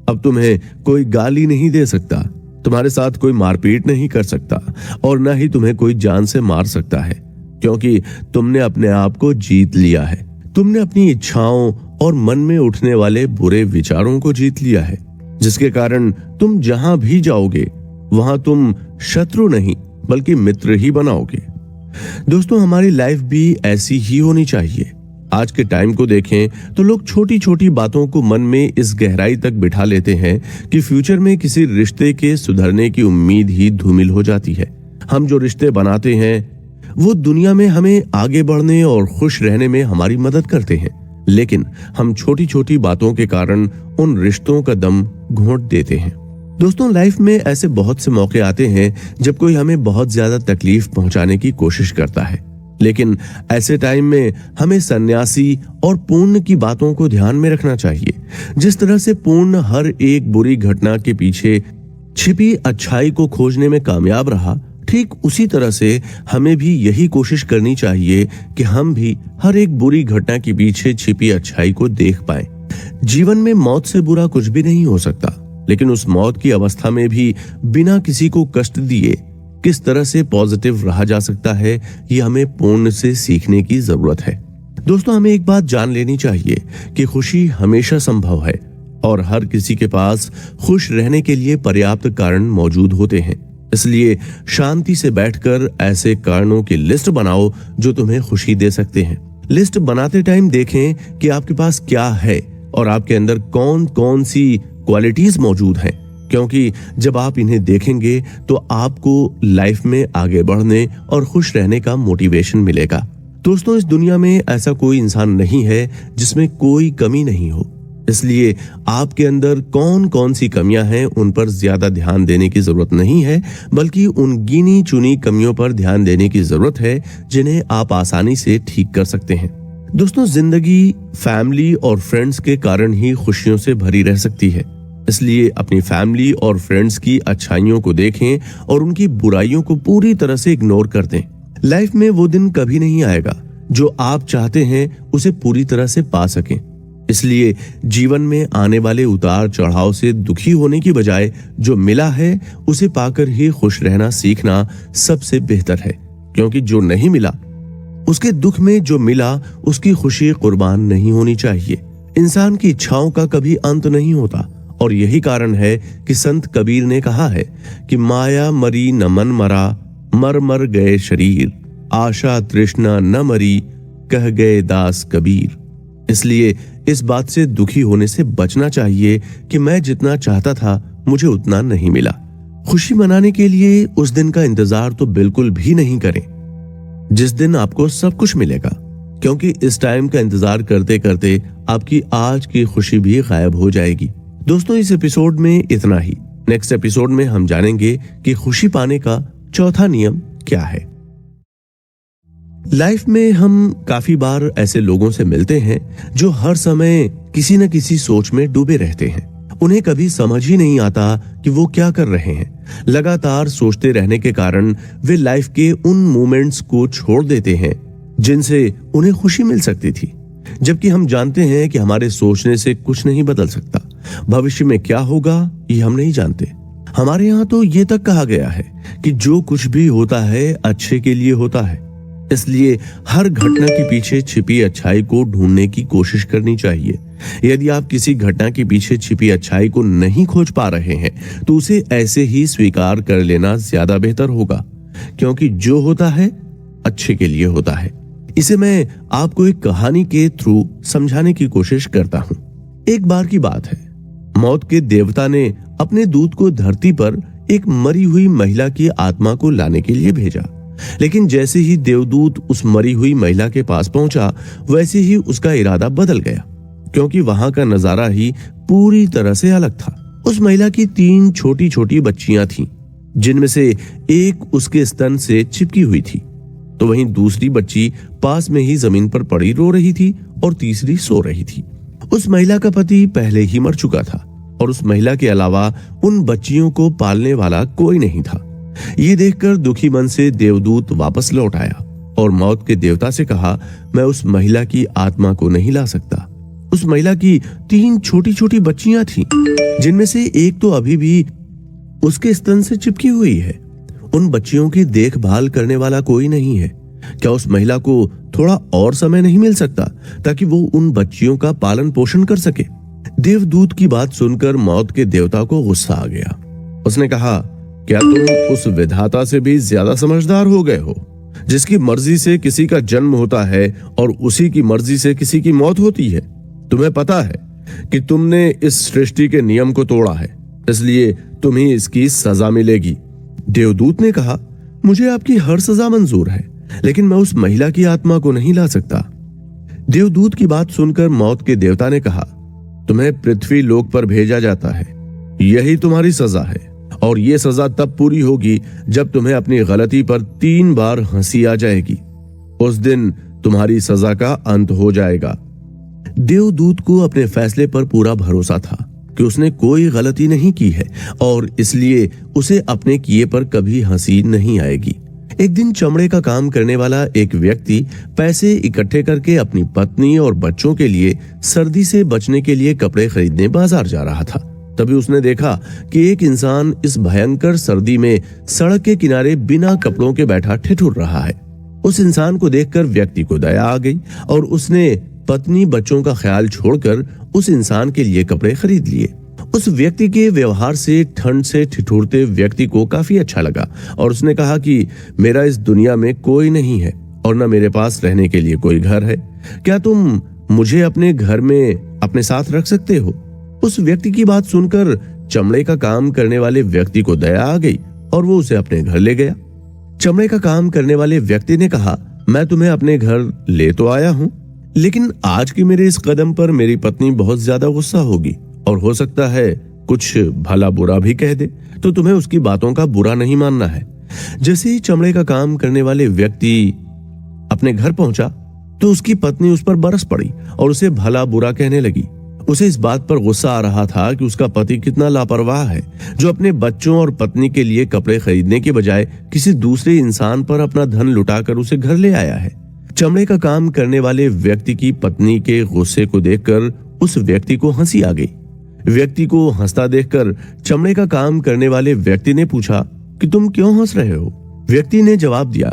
अब तुम्हें कोई गाली नहीं दे सकता, तुम्हारे साथ कोई मारपीट नहीं कर सकता और न ही तुम्हें कोई जान से मार सकता है, क्योंकि तुमने अपने आप को जीत लिया है। तुमने अपनी इच्छाओं और मन में उठने वाले बुरे विचारों को जीत लिया है, जिसके कारण तुम जहां भी जाओगे वहां तुम शत्रु नहीं बल्कि मित्र ही बनाओगे। दोस्तों, हमारी लाइफ भी ऐसी ही होनी चाहिए। आज के टाइम को देखें तो लोग छोटी छोटी बातों को मन में इस गहराई तक बिठा लेते हैं कि फ्यूचर में किसी रिश्ते के सुधरने की उम्मीद ही धूमिल हो जाती है। हम जो रिश्ते बनाते हैं वो दुनिया में हमें आगे बढ़ने और खुश रहने में हमारी मदद करते हैं, लेकिन हम छोटी छोटी बातों के कारण उन रिश्तों का दम घोंट देते हैं। दोस्तों, लाइफ में ऐसे बहुत से मौके आते हैं जब कोई हमें बहुत ज्यादा तकलीफ पहुंचाने की कोशिश करता है, लेकिन ऐसे टाइम में हमें सन्यासी और पूर्ण की बातों को ध्यान में रखना चाहिए। जिस तरह से पूर्ण हर एक बुरी घटना के पीछे छिपी अच्छाई को खोजने में कामयाब रहा, ठीक उसी तरह से हमें भी यही कोशिश करनी चाहिए कि हम भी हर एक बुरी घटना के पीछे छिपी अच्छाई को देख पाएं। जीवन में मौत से बुरा कुछ भी नहीं हो सकता, लेकिन उस मौत की अवस्था में भी बिना किसी को कष्ट दिए किस तरह से पॉजिटिव रहा जा सकता है, ये हमें पूर्ण से सीखने की जरूरत है। दोस्तों, हमें एक बात जान लेनी चाहिए कि खुशी हमेशा संभव है और हर किसी के पास खुश रहने के लिए पर्याप्त कारण मौजूद होते हैं। इसलिए शांति से बैठकर ऐसे कारणों की लिस्ट बनाओ जो तुम्हें खुशी दे सकते हैं। लिस्ट बनाते टाइम देखें कि आपके पास क्या है और आपके अंदर कौन कौन सी क्वालिटीज मौजूद हैं, क्योंकि जब आप इन्हें देखेंगे तो आपको लाइफ में आगे बढ़ने और खुश रहने का मोटिवेशन मिलेगा। दोस्तों, इस दुनिया में ऐसा कोई इंसान नहीं है जिसमें कोई कमी नहीं हो, इसलिए आपके अंदर कौन कौन सी कमियां हैं उन पर ज्यादा ध्यान देने की जरूरत नहीं है, बल्कि उन गिनी चुनी कमियों पर ध्यान देने की जरूरत है जिन्हें आप आसानी से ठीक कर सकते हैं। दोस्तों, जिंदगी फैमिली और फ्रेंड्स के कारण ही खुशियों से भरी रह सकती है, इसलिए अपनी फैमिली और फ्रेंड्स की अच्छाइयों को देखें और उनकी बुराइयों को पूरी तरह से इग्नोर कर दें। लाइफ में वो दिन कभी नहीं आएगा जो आप चाहते हैं उसे पूरी तरह से पा सकें, इसलिए जीवन में आने वाले उतार चढ़ाव से दुखी होने की बजाय जो मिला है उसे पाकर ही खुश रहना सीखना सबसे बेहतर है, क्योंकि जो नहीं मिला उसके दुख में जो मिला उसकी खुशी कुर्बान नहीं होनी चाहिए। इंसान की इच्छाओं का कभी अंत नहीं होता और यही कारण है कि संत कबीर ने कहा है कि माया मरी न मन मरा, मर मर गए शरीर, आशा तृष्णा न मरी, कह गए दास कबीर। इसलिए इस बात से दुखी होने से बचना चाहिए कि मैं जितना चाहता था मुझे उतना नहीं मिला। खुशी मनाने के लिए उस दिन का इंतजार तो बिल्कुल भी नहीं करें जिस दिन आपको सब कुछ मिलेगा, क्योंकि इस टाइम का इंतजार करते करते आपकी आज की खुशी भी गायब हो जाएगी। दोस्तों, इस एपिसोड में इतना ही। नेक्स्ट एपिसोड में हम जानेंगे कि खुशी पाने का चौथा नियम क्या है। लाइफ में हम काफी बार ऐसे लोगों से मिलते हैं जो हर समय किसी न किसी सोच में डूबे रहते हैं। उन्हें कभी समझ ही नहीं आता कि वो क्या कर रहे हैं। लगातार सोचते रहने के कारण वे लाइफ के उन मोमेंट्स को छोड़ देते हैं जिनसे उन्हें खुशी मिल सकती थी, जबकि हम जानते हैं कि हमारे सोचने से कुछ नहीं बदल सकता। भविष्य में क्या होगा ये हम नहीं जानते। हमारे यहाँ तो ये तक कहा गया है कि जो कुछ भी होता है अच्छे के लिए होता है, इसलिए हर घटना के पीछे छिपी अच्छाई को ढूंढने की कोशिश करनी चाहिए। यदि आप किसी घटना के पीछे छिपी अच्छाई को नहीं खोज पा रहे हैं तो उसे ऐसे ही स्वीकार कर लेना ज्यादा बेहतर होगा, क्योंकि जो होता है अच्छे के लिए होता है। इसे मैं आपको एक कहानी के थ्रू समझाने की कोशिश करता हूं। एक बार की बात है, मौत के देवता ने अपने दूत को धरती पर एक मरी हुई महिला की आत्मा को लाने के लिए भेजा। लेकिन जैसे ही देवदूत उस मरी हुई महिला के पास पहुंचा, वैसे ही उसका इरादा बदल गया, क्योंकि वहां का नजारा ही पूरी तरह से अलग था। उस महिला की 3 छोटी छोटी बच्चियां थीं, जिनमें से एक उसके स्तन से चिपकी हुई थी, तो वहीं दूसरी बच्ची पास में ही जमीन पर पड़ी रो रही थी और तीसरी सो रही थी। उस महिला का पति पहले ही मर चुका था और उस महिला के अलावा उन बच्चियों को पालने वाला कोई नहीं था। ये देखकर दुखी मन से देवदूत वापस लौट आया और मौत के देवता से कहा, मैं उस महिला की आत्मा को नहीं ला सकता। उस महिला की 3 छोटी छोटी बच्चियां थीं, जिनमें से एक तो अभी भी उसके स्तन से चिपकी हुई है। उन बच्चियों की देखभाल करने वाला कोई नहीं है। क्या उस महिला को थोड़ा और समय नहीं मिल सकता ताकि वो उन बच्चियों का पालन पोषण कर सके? देवदूत की बात सुनकर मौत के देवता को गुस्सा आ गया। उसने कहा, क्या तुम उस विधाता से भी ज्यादा समझदार हो गए हो, जिसकी मर्जी से किसी का जन्म होता है और उसी की मर्जी से किसी की मौत होती है? तुम्हें पता है कि तुमने इस सृष्टि के नियम को तोड़ा है, इसलिए तुम्हें इसकी सजा मिलेगी। देवदूत ने कहा, मुझे आपकी हर सजा मंजूर है, लेकिन मैं उस महिला की आत्मा को नहीं ला सकता। देवदूत की बात सुनकर मौत के देवता ने कहा, तुम्हें पृथ्वी लोक पर भेजा जाता है, यही तुम्हारी सजा है, और ये सजा तब पूरी होगी जब तुम्हें अपनी गलती पर 3 बार हंसी आ जाएगी। उस दिन तुम्हारी सजा का अंत हो जाएगा। देवदूत को अपने फैसले पर पूरा भरोसा था कि उसने कोई गलती नहीं की है और इसलिए उसे अपने किए पर कभी हंसी नहीं आएगी। एक दिन चमड़े का काम करने वाला एक व्यक्ति पैसे इकट्ठे करके अपनी पत्नी और बच्चों के लिए सर्दी से बचने के लिए कपड़े खरीदने बाजार जा रहा था। तभी उसने देखा कि एक इंसान इस भयंकर सर्दी में सड़क के किनारे बिना कपड़ों के बैठा ठिठुर रहा है। उस इंसान को देखकर व्यक्ति को दया आ गई और उसने पत्नी बच्चों का ख्याल छोड़कर उस इंसान के लिए कपड़े खरीद लिए। उस व्यक्ति के व्यवहार से ठंड से ठिठुरते व्यक्ति को काफी अच्छा लगा और उसने कहा कि मेरा इस दुनिया में कोई नहीं है और न मेरे पास रहने के लिए कोई घर है। क्या तुम मुझे अपने घर में अपने साथ रख सकते हो? उस व्यक्ति की बात सुनकर चमड़े का काम करने वाले व्यक्ति को दया आ गई और वो उसे अपने घर ले गया। चमड़े का काम करने वाले व्यक्ति ने कहा, मैं तुम्हें अपने घर ले तो आया हूं, लेकिन आज के मेरे इस कदम पर मेरी पत्नी बहुत ज्यादा गुस्सा होगी और हो सकता है कुछ भला बुरा भी कह दे, तो तुम्हें उसकी बातों का बुरा नहीं मानना है। जैसे ही चमड़े का काम करने वाले व्यक्ति अपने घर पहुंचा तो उसकी पत्नी उस पर बरस पड़ी और उसे भला बुरा कहने लगी। उसे इस बात पर गुस्सा आ रहा था कि उसका पति कितना लापरवाह है, जो अपने बच्चों और पत्नी के लिए कपड़े खरीदने के बजाय किसी दूसरे इंसान पर अपना धन लुटाकर उसे घर ले आया है। चमड़े का काम करने वाले व्यक्ति की पत्नी के गुस्से को देखकर उस व्यक्ति को हंसी आ गई। व्यक्ति को हंसता देखकर चमड़े का काम करने वाले व्यक्ति ने पूछा कि तुम क्यों हंस रहे हो? व्यक्ति ने जवाब दिया,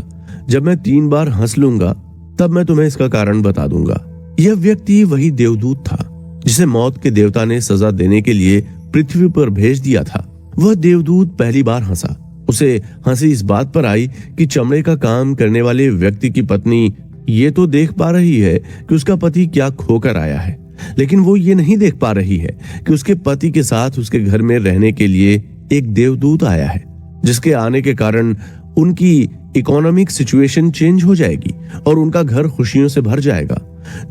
जब मैं 3 बार हंस लूंगा तब मैं तुम्हें इसका कारण बता दूंगा। यह व्यक्ति वही देवदूत था जिसे मौत के देवता ने सजा देने के लिए पृथ्वी पर भेज दिया था। वह देवदूत पहली बार हंसा। उसे हंसी इस बात पर आई कि चमड़े का काम करने वाले व्यक्ति की पत्नी ये तो देख पा रही है कि उसका पति क्या खोकर आया है, लेकिन वो ये नहीं देख पा रही है कि उसके पति के साथ उसके घर में रहने के लिए एक देवदूत आया है, जिसके आने के कारण उनकी इकोनॉमिक सिचुएशन चेंज हो जाएगी और उनका घर खुशियों से भर जाएगा।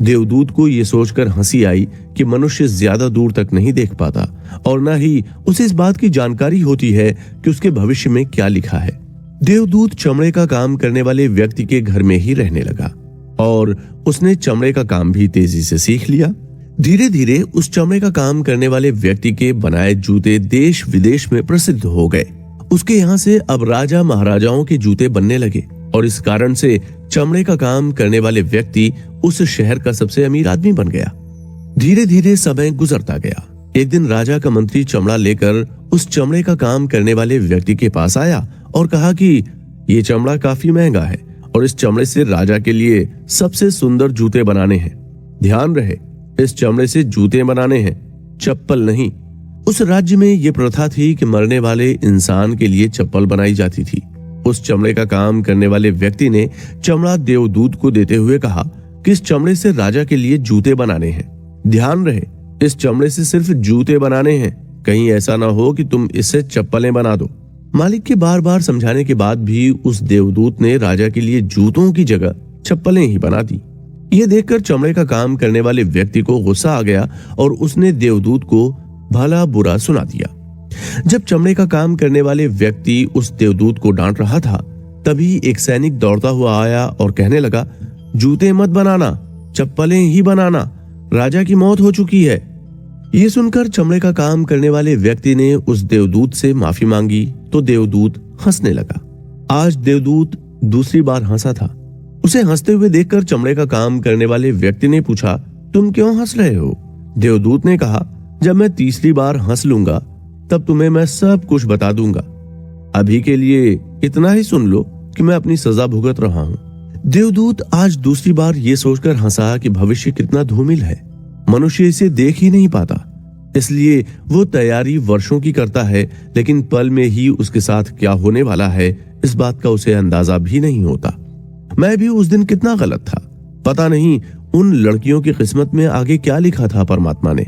देवदूत को यह सोचकर हंसी आई कि मनुष्य ज्यादा दूर तक नहीं देख पाता और न ही उसे इस बात की जानकारी होती है कि उसके भविष्य में क्या लिखा है। देवदूत चमड़े का काम करने वाले व्यक्ति के घर में ही रहने लगा और उसने चमड़े का काम भी तेजी से सीख लिया। धीरे धीरे उस चमड़े का काम करने वाले व्यक्ति के बनाए जूते देश विदेश में प्रसिद्ध हो गए। उसके यहाँ से अब राजा महाराजाओं के जूते बनने लगे और इस कारण से चमड़े का काम करने वाले व्यक्ति उस शहर का सबसे अमीर आदमी बन गया। धीरे धीरे समय गुजरता गया। एक दिन राजा का मंत्री चमड़ा लेकर उस चमड़े का काम करने वाले व्यक्ति के पास आया और कहा कि ये चमड़ा काफी महंगा है और इस चमड़े से राजा के लिए सबसे सुंदर जूते बनाने हैं। ध्यान रहे, इस चमड़े से जूते बनाने हैं, चप्पल नहीं। उस राज्य में यह प्रथा थी कि मरने वाले इंसान के लिए चप्पल बनाई जाती थी। उस चमड़े का काम करने वाले व्यक्ति ने चमड़ा देवदूत को देते हुए कहा कि इस चमड़े से राजा के लिए जूते बनाने हैं। ध्यान रहे, इस चमड़े से सिर्फ जूते बनाने हैं, कहीं ऐसा ना हो कि तुम इससे चप्पलें बना दो। मालिक के बार बार समझाने के बाद भी उस देवदूत ने राजा के लिए जूतों की जगह चप्पलें ही बना दी। यह देखकर चमड़े का काम करने वाले व्यक्ति को गुस्सा आ गया और उसने देवदूत को भला बुरा सुना दिया। जब चमड़े का काम करने वाले व्यक्ति उस देवदूत को डांट रहा था, तभी एक सैनिक दौड़ता हुआ आया और कहने लगा, जूते मत बनाना, चप्पलें ही बनाना, राजा की मौत हो चुकी है। ये सुनकर चमड़े का काम करने वाले व्यक्ति ने उस देवदूत से माफी मांगी तो देवदूत हंसने लगा। आज देवदूत दूसरी बार हंसा था। उसे हंसते हुए देखकर चमड़े का काम करने वाले व्यक्ति ने पूछा, तुम क्यों हंस रहे हो? देवदूत ने कहा, जब मैं तीसरी बार हंस लूंगा तब तुम्हें मैं सब कुछ बता दूंगा। अभी के लिए इतना ही सुन लो कि मैं अपनी सजा भुगत रहा हूँ। देवदूत आज दूसरी बार ये सोचकर हंसा कि भविष्य कितना धूमिल है, मनुष्य इसे देख ही नहीं पाता, इसलिए वो तैयारी वर्षों की करता है, लेकिन पल में ही उसके साथ क्या होने वाला है इस बात का उसे अंदाजा भी नहीं होता। मैं भी उस दिन कितना गलत था, पता नहीं उन लड़कियों की किस्मत में आगे क्या लिखा था परमात्मा ने।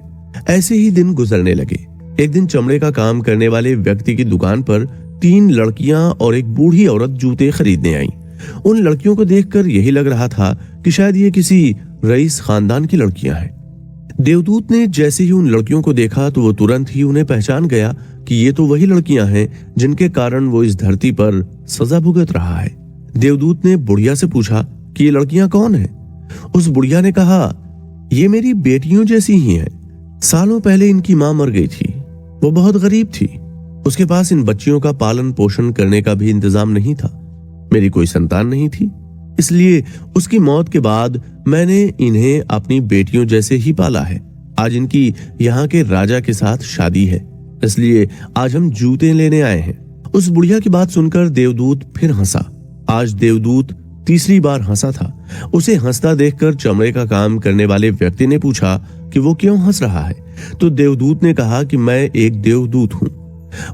ऐसे ही दिन गुजरने लगे। एक दिन चमड़े का काम करने वाले व्यक्ति की दुकान पर 3 लड़कियां और एक बूढ़ी औरत जूते खरीदने आईं। उन लड़कियों को देखकर यही लग रहा था कि शायद ये किसी रईस खानदान की लड़कियां हैं। देवदूत ने जैसे ही उन लड़कियों को देखा तो वो तुरंत ही उन्हें पहचान गया कि ये तो वही लड़कियां हैं जिनके कारण वो इस धरती पर सजा भुगत रहा है। देवदूत ने बुढ़िया से पूछा कि ये लड़कियां कौन हैं? उस बुढ़िया ने कहा, ये मेरी बेटियों जैसी ही हैं। सालों पहले इनकी मां मर गई थी, वो बहुत गरीब थी, उसके पास इन बच्चियों का पालन पोषण करने का भी इंतजाम नहीं था। मेरी कोई संतान नहीं थी, इसलिए उसकी मौत के बाद मैंने इन्हें अपनी बेटियों जैसे ही पाला है। आज इनकी यहाँ के राजा के साथ शादी है, इसलिए आज हम जूते लेने आए हैं। उस बुढ़िया की बात सुनकर देवदूत फिर हंसा। आज देवदूत तीसरी बार हंसा था। उसे हंसता देखकर चमड़े का काम करने वाले व्यक्ति ने पूछा कि वो क्यों हंस रहा है, तो देवदूत ने कहा कि मैं एक देवदूत हूँ।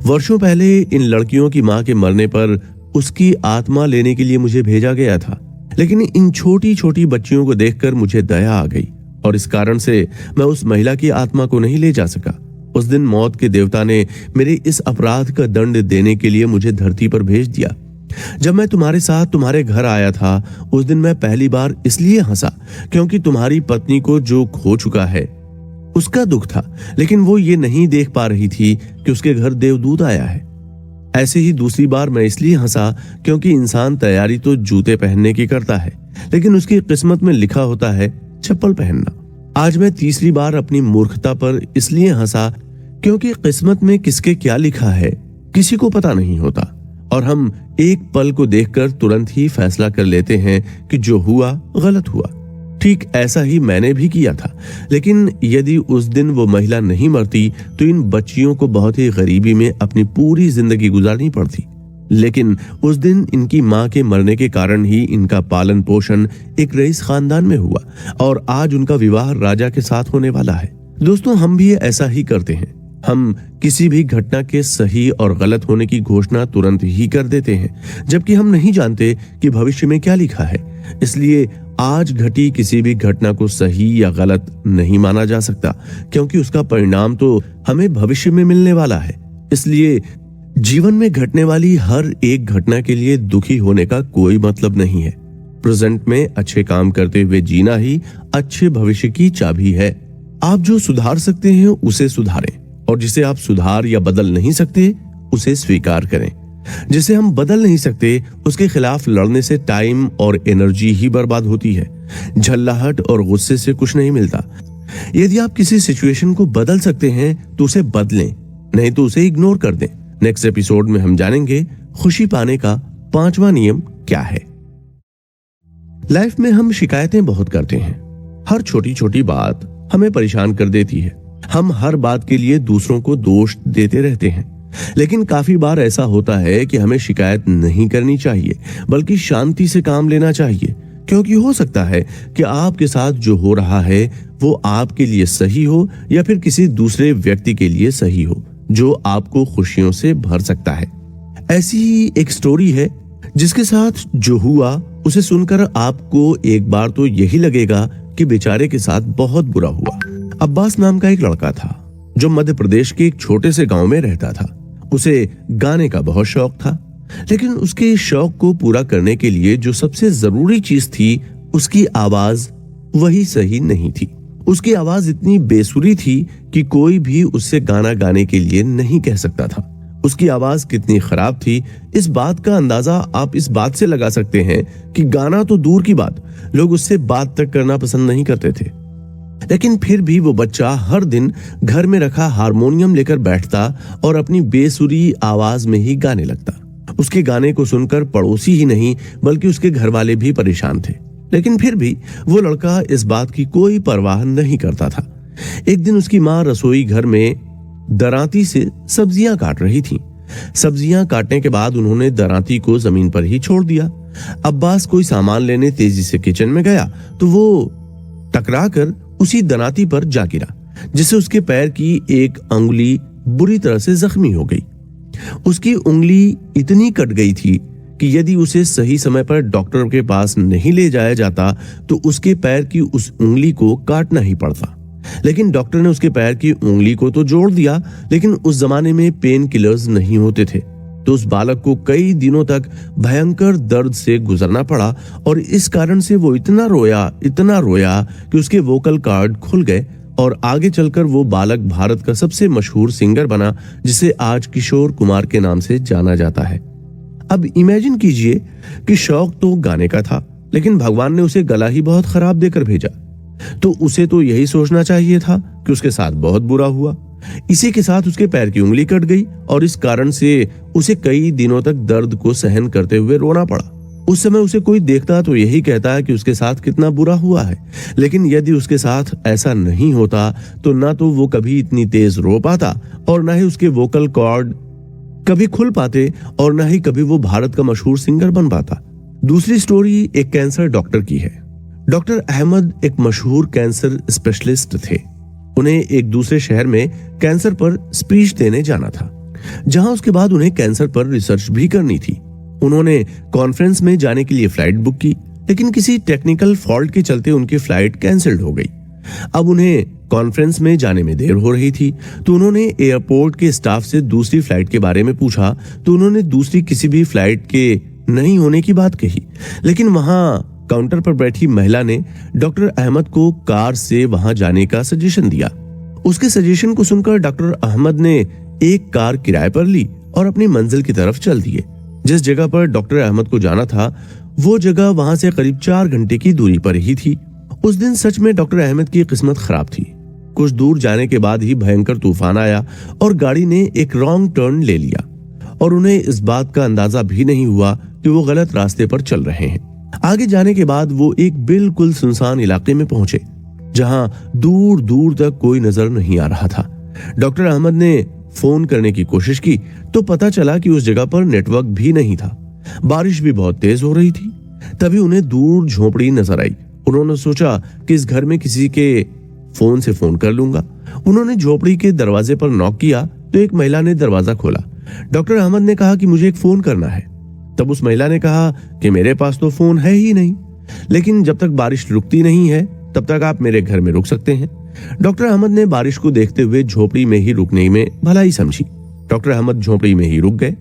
वर्षों पहले इन लड़कियों की मां के मरने पर उसकी आत्मा लेने के लिए मुझे भेजा गया था, लेकिन इन छोटी छोटी बच्चियों को देखकर मुझे दया आ गई और इस कारण से मैं उस महिला की आत्मा को नहीं ले जा सका। उस दिन मौत के देवता ने मेरे इस अपराध का दंड देने के लिए मुझे धरती पर भेज दिया। जब मैं तुम्हारे साथ तुम्हारे घर आया था, उस दिन मैं पहली बार इसलिए हंसा क्योंकि तुम्हारी पत्नी को जो खो चुका है उसका दुख था, लेकिन वो ये नहीं देख पा रही थी कि उसके घर देवदूत आया है। ऐसे ही दूसरी बार मैं इसलिए हंसा क्योंकि इंसान तैयारी तो जूते पहनने की करता है, लेकिन उसकी किस्मत में लिखा होता है चप्पल पहनना। आज मैं तीसरी बार अपनी मूर्खता पर इसलिए हंसा क्योंकि किस्मत में किसके क्या लिखा है किसी को पता नहीं होता और हम एक पल को देखकर तुरंत ही फैसला कर लेते हैं कि जो हुआ गलत हुआ। ठीक ऐसा ही मैंने भी किया था, लेकिन यदि उस दिन वो महिला नहीं मरती तो इन बच्चियों को बहुत ही गरीबी में अपनी पूरी जिंदगी गुजारनी पड़ती। लेकिन उस दिन इनकी मां के मरने के कारण ही इनका पालन पोषण एक रईस खानदान में हुआ और आज उनका विवाह राजा के साथ होने वाला है। दोस्तों, हम भी ऐसा ही करते हैं। हम किसी भी घटना के सही और गलत होने की घोषणा तुरंत ही कर देते हैं, जबकि हम नहीं जानते कि भविष्य में क्या लिखा है। इसलिए आज घटी किसी भी घटना को सही या गलत नहीं माना जा सकता, क्योंकि उसका परिणाम तो हमें भविष्य में मिलने वाला है। इसलिए जीवन में घटने वाली हर एक घटना के लिए दुखी होने का कोई मतलब नहीं है। प्रेजेंट में अच्छे काम करते हुए जीना ही अच्छे भविष्य की चाबी है। आप जो सुधार सकते हैं उसे सुधारें और जिसे आप सुधार या बदल नहीं सकते उसे स्वीकार करें। जिसे हम बदल नहीं सकते उसके खिलाफ लड़ने से टाइम और एनर्जी ही बर्बाद होती है। झल्लाहट और गुस्से से कुछ नहीं मिलता। यदि आप किसी सिचुएशन को बदल सकते हैं तो उसे बदलें, नहीं तो उसे इग्नोर कर दें। नेक्स्ट एपिसोड में हम जानेंगे खुशी पाने का 5वां नियम क्या है। लाइफ में हम शिकायतें बहुत करते हैं। हर छोटी छोटी बात हमें परेशान कर देती है। हम हर बात के लिए दूसरों को दोष देते रहते हैं। लेकिन काफी बार ऐसा होता है कि हमें शिकायत नहीं करनी चाहिए, बल्कि शांति से काम लेना चाहिए, क्योंकि हो सकता है कि आपके साथ जो हो रहा है वो आपके लिए सही हो या फिर किसी दूसरे व्यक्ति के लिए सही हो, जो आपको खुशियों से भर सकता है। ऐसी ही एक स्टोरी है जिसके साथ जो हुआ उसे सुनकर आपको एक बार तो यही लगेगा कि बेचारे के साथ बहुत बुरा हुआ। अब्बास नाम का एक लड़का था जो मध्य प्रदेश के एक छोटे से गांव में रहता था। उसे गाने का बहुत शौक था, लेकिन उसके शौक को पूरा करने के लिए जो सबसे जरूरी चीज थी, उसकी आवाज, वही सही नहीं थी। उसकी आवाज इतनी बेसुरी थी कि कोई भी उससे गाना गाने के लिए नहीं कह सकता था। उसकी आवाज कितनी खराब थी, इस बात का अंदाजा आप इस बात से लगा सकते हैं कि गाना तो दूर की बात, लोग उससे बात तक करना पसंद नहीं करते थे। लेकिन फिर भी वो बच्चा हर दिन घर में रखा हारमोनियम लेकर बैठता और अपनी बेसुरी आवाज में ही गाने लगता। उसके गाने को सुनकर पड़ोसी ही नहीं बल्कि उसके घर वाले भी परेशान थे, लेकिन फिर भी वो लड़का इस बात की कोई परवाह नहीं करता था। एक दिन उसकी माँ रसोई घर में दरांती से सब्जियां काट रही थी। सब्जियां काटने के बाद उन्होंने दरांती को जमीन पर ही छोड़ दिया। अब्बास कोई सामान लेने तेजी से किचन में गया तो वो टकराकर उसी दरांती पर जा गिरा, जिससे उसके पैर की एक अंगुली बुरी तरह से जख्मी हो गई। उसकी उंगली इतनी कट गई थी कि यदि उसे सही समय पर डॉक्टर के पास नहीं ले जाया जाता तो उसके पैर की उस उंगली को काटना ही पड़ता। लेकिन डॉक्टर ने उसके पैर की उंगली को तो जोड़ दिया, लेकिन उस जमाने में पेन किलर्स नहीं होते थे, तो उस बालक को कई दिनों तक भयंकर दर्द से गुजरना पड़ा और इस कारण से वो इतना रोया कि उसके वोकल कॉर्ड खुल गए और आगे चलकर वो बालक भारत का सबसे मशहूर सिंगर बना, जिसे आज किशोर कुमार के नाम से जाना जाता है। अब इमेजिन कीजिए कि शौक तो गाने का था, लेकिन भगवान ने उसे गला ही बहुत खराब देकर भेजा। तो उसे तो यही सोचना चाहिए था कि उसके साथ बहुत बुरा हुआ। इसी के साथ उसके पैर की उंगली कट गई और इस कारण से उसे कई दिनों तक दर्द को सहन करते हुए रोना पड़ा। उस समय उसे कोई देखता तो यही कहता कि उसके साथ कितना बुरा हुआ है, लेकिन यदि उसके साथ ऐसा नहीं होता तो ना तो वो कभी इतनी तेज रो पाता और ना ही उसके वोकल कॉर्ड कभी खुल पाते और ना ही कभी वो भारत का मशहूर सिंगर बन पाता। दूसरी स्टोरी एक कैंसर डॉक्टर की है। डॉक्टर अहमद एक मशहूर कैंसर स्पेशलिस्ट थे। उन्हें एक दूसरे शहर में कैंसर पर स्पीच देने जाना था, जहां उसके बाद उन्हें कैंसर पर रिसर्च भी करनी थी। उन्होंने कॉन्फ्रेंस में जाने के लिए फ्लाइट बुक की, लेकिन किसी टेक्निकल फॉल्ट के चलते उनकी फ्लाइट कैंसिल्ड हो गई। अब उन्हें कॉन्फ्रेंस में जाने में देर हो रही थी, तो उन्होंने एयरपोर्ट के स्टाफ से दूसरी फ्लाइट के बारे में पूछा, तो उन्होंने दूसरी किसी भी फ्लाइट के नहीं होने की बात कही। लेकिन वहां काउंटर पर बैठी महिला ने डॉक्टर अहमद को कार से वहां जाने का सजेशन दिया। उसके सजेशन को सुनकर डॉक्टर अहमद ने एक कार किराए पर ली और अपनी मंजिल की तरफ चल दिए। जिस जगह पर डॉक्टर अहमद को जाना था वो जगह वहां से करीब 4 घंटे की दूरी पर ही थी। उस दिन सच में डॉक्टर अहमद की किस्मत खराब थी। कुछ दूर जाने के बाद ही भयंकर तूफान आया और गाड़ी ने एक रॉन्ग टर्न ले लिया और उन्हें इस बात का अंदाजा भी नहीं हुआ कि वो गलत रास्ते पर चल रहे हैं। आगे जाने के बाद वो एक बिल्कुल सुनसान इलाके में पहुंचे, जहां दूर दूर तक कोई नजर नहीं आ रहा था। डॉक्टर अहमद ने फोन करने की कोशिश की तो पता चला कि उस जगह पर नेटवर्क भी नहीं था। बारिश भी बहुत तेज हो रही थी। तभी उन्हें दूर झोपड़ी नजर आई। उन्होंने सोचा कि इस घर में किसी के फोन से फोन कर लूंगा। उन्होंने झोपड़ी के दरवाजे पर नॉक किया तो एक महिला ने दरवाजा खोला। डॉक्टर अहमद ने कहा कि मुझे एक फोन करना है। तब उस महिला ने कहा कि मेरे पास तो फोन है ही नहीं, लेकिन जब तक बारिश रुकती नहीं है तब तक आप मेरे घर में रुक सकते हैं। डॉक्टर अहमद ने बारिश को देखते हुए झोपड़ी में ही रुकने में भलाई समझी। डॉक्टर अहमद झोपड़ी में ही रुक गए।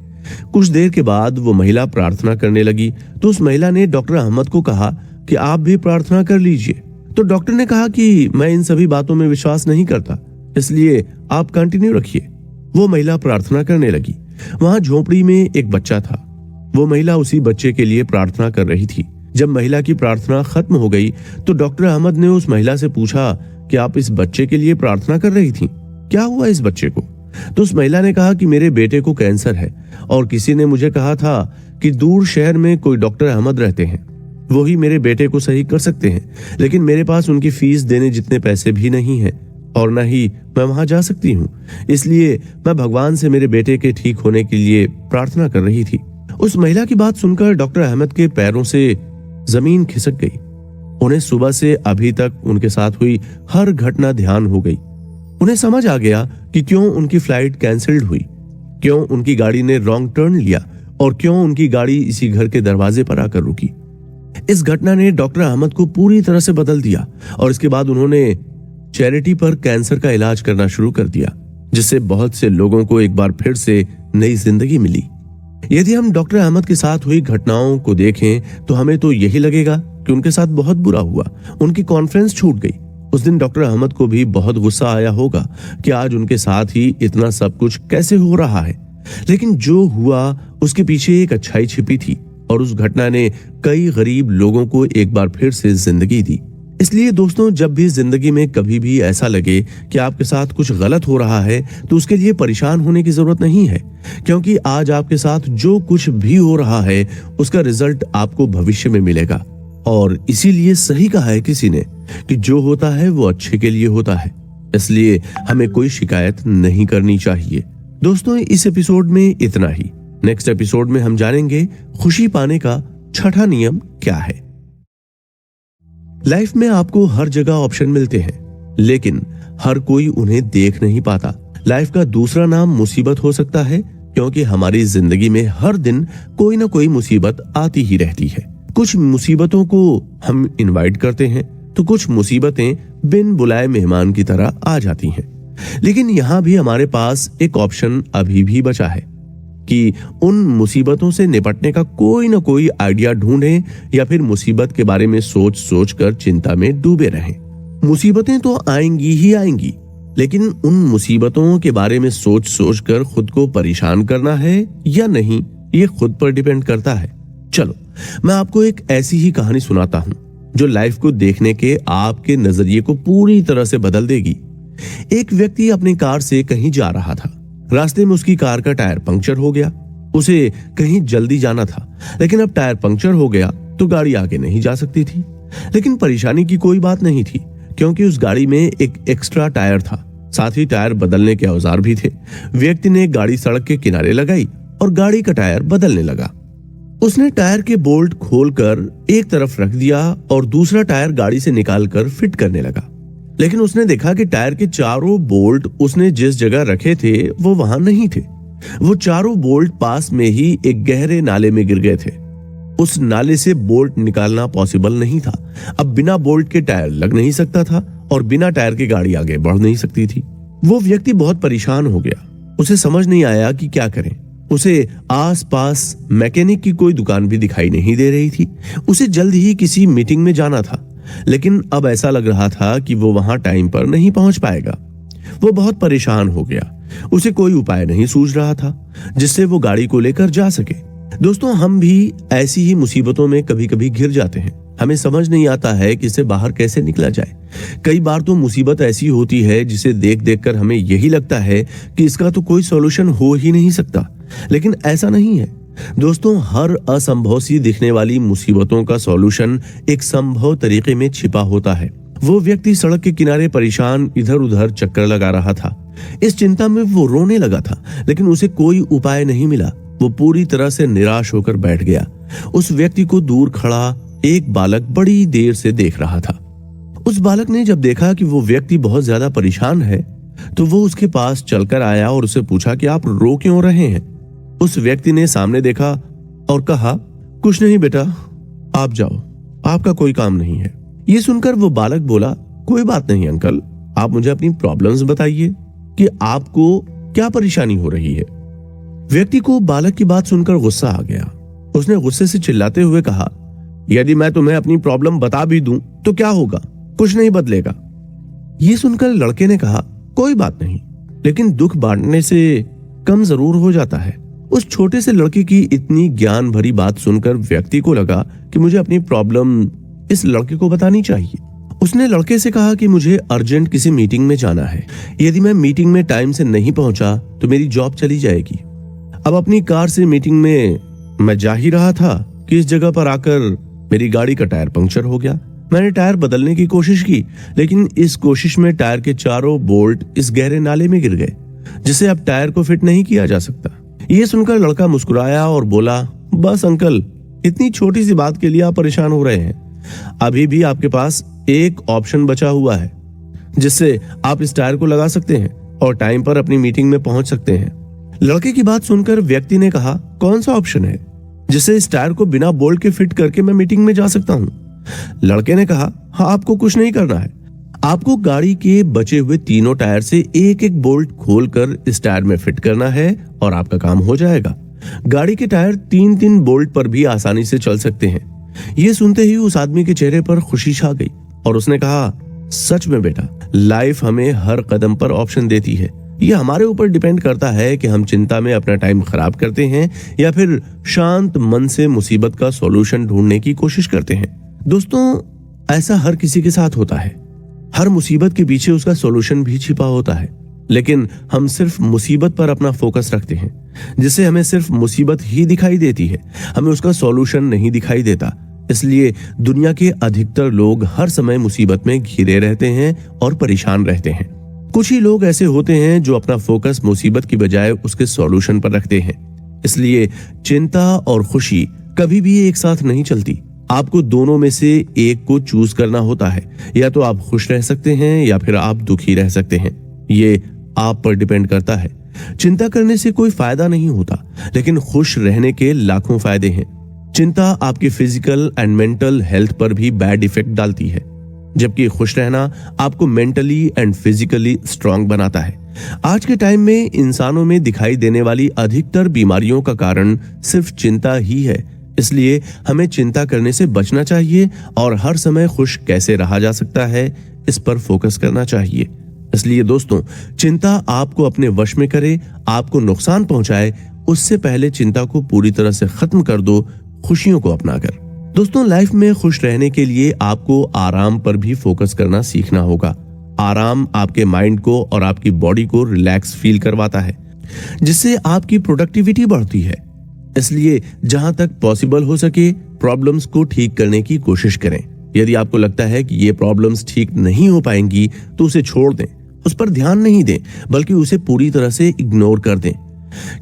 कुछ देर के बाद वो महिला प्रार्थना करने लगी तो उस महिला ने डॉक्टर अहमद को कहा कि आप भी प्रार्थना कर लीजिए। तो डॉक्टर ने कहा कि मैं इन सभी बातों में विश्वास नहीं करता, इसलिए आप कंटिन्यू रखिए। वो महिला प्रार्थना करने लगी। वहां झोपड़ी में एक बच्चा था। वो महिला उसी बच्चे के लिए प्रार्थना कर रही थी। जब महिला की प्रार्थना खत्म हो गई तो डॉक्टर अहमद ने उस महिला से पूछा कि आप इस बच्चे के लिए प्रार्थना कर रही थी, क्या हुआ इस बच्चे को? तो उस महिला ने कहा कि मेरे बेटे को कैंसर है और किसी ने मुझे कहा था कि दूर शहर में कोई डॉक्टर अहमद रहते हैं। वो ही मेरे बेटे को सही कर सकते हैं, लेकिन मेरे पास उनकी फीस देने जितने पैसे भी नहीं हैं और न ही मैं वहां जा सकती हूँ। इसलिए मैं भगवान से मेरे बेटे के ठीक होने के लिए प्रार्थना कर रही थी। उस महिला की बात सुनकर डॉक्टर अहमद के पैरों से जमीन खिसक गई। उन्हें सुबह से अभी तक उनके साथ हुई हर घटना ध्यान हो गई। उन्हें समझ आ गया कि क्यों उनकी फ्लाइट कैंसिल्ड हुई, क्यों उनकी गाड़ी ने रॉन्ग टर्न लिया और क्यों उनकी गाड़ी इसी घर के दरवाजे पर आकर रुकी। इस घटना ने डॉक्टर अहमद को पूरी तरह से बदल दिया और इसके बाद उन्होंने चैरिटी पर कैंसर का इलाज करना शुरू कर दिया, जिससे बहुत से लोगों को एक बार फिर से नई जिंदगी मिली। यदि हम डॉक्टर अहमद के साथ हुई घटनाओं को देखें तो हमें तो यही लगेगा कि उनके साथ बहुत बुरा हुआ, उनकी कॉन्फ्रेंस छूट गई। उस दिन डॉक्टर अहमद को भी बहुत गुस्सा आया होगा कि आज उनके साथ ही इतना सब कुछ कैसे हो रहा है। लेकिन जो हुआ उसके पीछे एक अच्छाई छिपी थी और उस घटना ने कई गरीब लोगों को एक बार फिर से जिंदगी दी। इसलिए दोस्तों, जब भी जिंदगी में कभी भी ऐसा लगे कि आपके साथ कुछ गलत हो रहा है तो उसके लिए परेशान होने की जरूरत नहीं है, क्योंकि आज आपके साथ जो कुछ भी हो रहा है उसका रिजल्ट आपको भविष्य में मिलेगा। और इसीलिए सही कहा है किसी ने कि जो होता है वो अच्छे के लिए होता है, इसलिए हमें कोई शिकायत नहीं करनी चाहिए। दोस्तों, इस एपिसोड में इतना ही। नेक्स्ट एपिसोड में हम जानेंगे खुशी पाने का छठा नियम क्या है। लाइफ में आपको हर जगह ऑप्शन मिलते हैं, लेकिन हर कोई उन्हें देख नहीं पाता। लाइफ का दूसरा नाम मुसीबत हो सकता है, क्योंकि हमारी जिंदगी में हर दिन कोई ना कोई मुसीबत आती ही रहती है। कुछ मुसीबतों को हम इनवाइट करते हैं तो कुछ मुसीबतें बिन बुलाए मेहमान की तरह आ जाती हैं। लेकिन यहाँ भी हमारे पास एक ऑप्शन अभी भी बचा है कि उन मुसीबतों से निपटने का कोई ना कोई आइडिया ढूंढें या फिर मुसीबत के बारे में सोच सोच कर चिंता में डूबे रहें। मुसीबतें तो आएंगी ही आएंगी, लेकिन उन मुसीबतों के बारे में सोच सोच कर खुद को परेशान करना है या नहीं, ये खुद पर डिपेंड करता है। चलो, मैं आपको एक ऐसी ही कहानी सुनाता हूँ जो लाइफ को देखने के आपके नजरिए को पूरी तरह से बदल देगी। एक व्यक्ति अपनी कार से कहीं जा रहा था। रास्ते में उसकी कार का टायर पंक्चर हो गया। उसे कहीं जल्दी जाना था, लेकिन अब टायर पंक्चर हो गया तो गाड़ी आगे नहीं जा सकती थी। लेकिन परेशानी की कोई बात नहीं थी, क्योंकि उस गाड़ी में एक एक्स्ट्रा टायर था, साथ ही टायर बदलने के औजार भी थे। व्यक्ति ने गाड़ी सड़क के किनारे लगाई और गाड़ी का टायर बदलने लगा। उसने टायर के बोल्ट खोलकर एक तरफ रख दिया और दूसरा टायर गाड़ी से निकालकर फिट करने लगा। लेकिन उसने देखा कि टायर के चारों बोल्ट उसने जिस जगह रखे थे वो वहां नहीं थे। वो चारों बोल्ट पास में ही एक गहरे नाले में गिर गए थे। उस नाले से बोल्ट निकालना पॉसिबल नहीं था। अब बिना बोल्ट के टायर लग नहीं सकता था और बिना टायर के गाड़ी आगे बढ़ नहीं सकती थी। वो व्यक्ति बहुत परेशान हो गया। उसे समझ नहीं आया कि क्या करें। उसे आसपास मैकेनिक की कोई दुकान भी दिखाई नहीं दे रही थी। उसे जल्द ही किसी मीटिंग में जाना था, लेकिन अब ऐसा लग रहा था कि वो वहां टाइम पर नहीं पहुंच पाएगा। वो बहुत परेशान हो गया। उसे कोई उपाय नहीं सूझ रहा था जिससे वो गाड़ी को लेकर जा सके। दोस्तों, हम भी ऐसी ही मुसीबतों में कभी कभी घिर जाते हैं। हमें समझ नहीं आता है कि इससे बाहर कैसे निकला जाए। कई बार तो मुसीबत ऐसी होती है जिसे देख देख कर हमें यही लगता है कि इसका तो कोई सॉल्यूशन हो ही नहीं सकता, लेकिन ऐसा नहीं है। दोस्तों, हर असंभव सी दिखने वाली मुसीबतों का सॉल्यूशन एक संभव तरीके में छिपा होता है। वो व्यक्ति सड़क के किनारे परेशान इधर उधर चक्कर लगा रहा था। इस चिंता में वो रोने लगा था, लेकिन उसे कोई उपाय नहीं मिला। वो पूरी तरह से निराश होकर बैठ गया। उस व्यक्ति को दूर खड़ा एक बालक बड़ी देर से देख रहा था। उस बालक ने जब देखा कि वो व्यक्ति बहुत ज्यादा परेशान है तो वो उसके पास चलकर आया और उसे पूछा कि आप रो क्यों रहे हैं। उस व्यक्ति ने सामने देखा और कहा, कुछ नहीं बेटा, आप जाओ, आपका कोई काम नहीं है। ये सुनकर वो बालक बोला, कोई बात नहीं अंकल, आप मुझे अपनी प्रॉब्लम्स बताइए कि आपको क्या परेशानी हो रही है। व्यक्ति को बालक की बात सुनकर गुस्सा आ गया। उसने गुस्से से चिल्लाते हुए कहा, यदि मैं तुम्हें अपनी प्रॉब्लम बता भी दूं तो क्या होगा, कुछ नहीं बदलेगा। ये सुनकर लड़के ने कहा, कोई बात नहीं, लेकिन दुख बांटने से कम जरूर हो जाता है। उस छोटे से लड़के की इतनी ज्ञान भरी बात सुनकर व्यक्ति को लगा कि मुझे अपनी प्रॉब्लम इस लड़के को बतानी चाहिए। उसने लड़के से कहा कि मुझे अर्जेंट किसी मीटिंग में जाना है। यदि मैं मीटिंग में टाइम से नहीं पहुंचा तो मेरी जॉब चली जाएगी। अब अपनी कार से मीटिंग में मैं जा ही रहा था कि इस जगह पर आकर मेरी गाड़ी का टायर पंक्चर हो गया। मैंने टायर बदलने की कोशिश की, लेकिन इस कोशिश में टायर के चारों बोल्ट इस गहरे नाले में गिर गए, जिससे अब टायर को फिट नहीं किया जा सकता। ये सुनकर लड़का मुस्कुराया और बोला, बस अंकल, इतनी छोटी सी बात के लिए आप परेशान हो रहे हैं। अभी भी आपके पास एक ऑप्शन बचा हुआ है, जिससे आप इस टायर को लगा सकते हैं और टाइम पर अपनी मीटिंग में पहुंच सकते हैं। लड़के की बात सुनकर व्यक्ति ने कहा, कौन सा ऑप्शन है जिससे इस टायर को बिना बोल्ट के फिट करके मैं मीटिंग में जा सकता हूं? लड़के ने कहा, हाँ, आपको कुछ नहीं करना है। आपको गाड़ी के बचे हुए तीनों टायर से एक एक बोल्ट खोलकर इस टायर में फिट करना है और आपका काम हो जाएगा। गाड़ी के टायर 3-3 बोल्ट पर भी आसानी से चल सकते हैं। यह सुनते ही उस आदमी के चेहरे पर खुशी छा गई और उसने कहा, सच में बेटा, लाइफ हमें हर कदम पर ऑप्शन देती है। यह हमारे ऊपर डिपेंड करता है कि हम चिंता में अपना टाइम खराब करते हैं या फिर शांत मन से मुसीबत का सॉल्यूशन ढूंढने की कोशिश करते हैं। दोस्तों, ऐसा हर किसी के साथ होता है। हर मुसीबत के पीछे उसका सॉल्यूशन भी छिपा होता है, लेकिन हम सिर्फ मुसीबत पर अपना फोकस रखते हैं, जिससे हमें सिर्फ मुसीबत ही दिखाई देती है, हमें उसका सॉल्यूशन नहीं दिखाई देता। इसलिए दुनिया के अधिकतर लोग हर समय मुसीबत में घिरे रहते हैं और परेशान रहते हैं। कुछ ही लोग ऐसे होते हैं जो अपना फोकस मुसीबत की बजाय उसके सॉल्यूशन पर रखते हैं। इसलिए चिंता और खुशी कभी भी एक साथ नहीं चलती। आपको दोनों में से एक को चूज करना होता है। या तो आप खुश रह सकते हैं या फिर आप दुखी रह सकते हैं। ये आप पर डिपेंड करता है। चिंता करने से कोई फायदा नहीं होता, लेकिन खुश रहने के लाखों फायदे हैं। चिंता आपकी फिजिकल एंड मेंटल हेल्थ पर भी बैड इफेक्ट डालती है, जबकि खुश रहना आपको मेंटली एंड फिजिकली स्ट्रांग बनाता है। आज के टाइम में इंसानों में दिखाई देने वाली अधिकतर बीमारियों का कारण सिर्फ चिंता ही है। इसलिए हमें चिंता करने से बचना चाहिए और हर समय खुश कैसे रहा जा सकता है, इस पर फोकस करना चाहिए। इसलिए दोस्तों, चिंता आपको अपने वश में करे, आपको नुकसान पहुंचाए, उससे पहले चिंता को पूरी तरह से खत्म कर दो, खुशियों को अपनाकर। दोस्तों, लाइफ में खुश रहने के लिए आपको आराम पर भी फोकस करना सीखना होगा। आराम आपके माइंड को और आपकी बॉडी को रिलैक्स फील करवाता है, जिससे आपकी प्रोडक्टिविटी बढ़ती है। इसलिए जहां तक पॉसिबल हो सके, प्रॉब्लम्स को ठीक करने की कोशिश करें। यदि आपको लगता है कि ये प्रॉब्लम्स ठीक नहीं हो पाएंगी, तो उसे छोड़ दें, उस पर ध्यान नहीं दें, बल्कि उसे पूरी तरह से इग्नोर कर दें।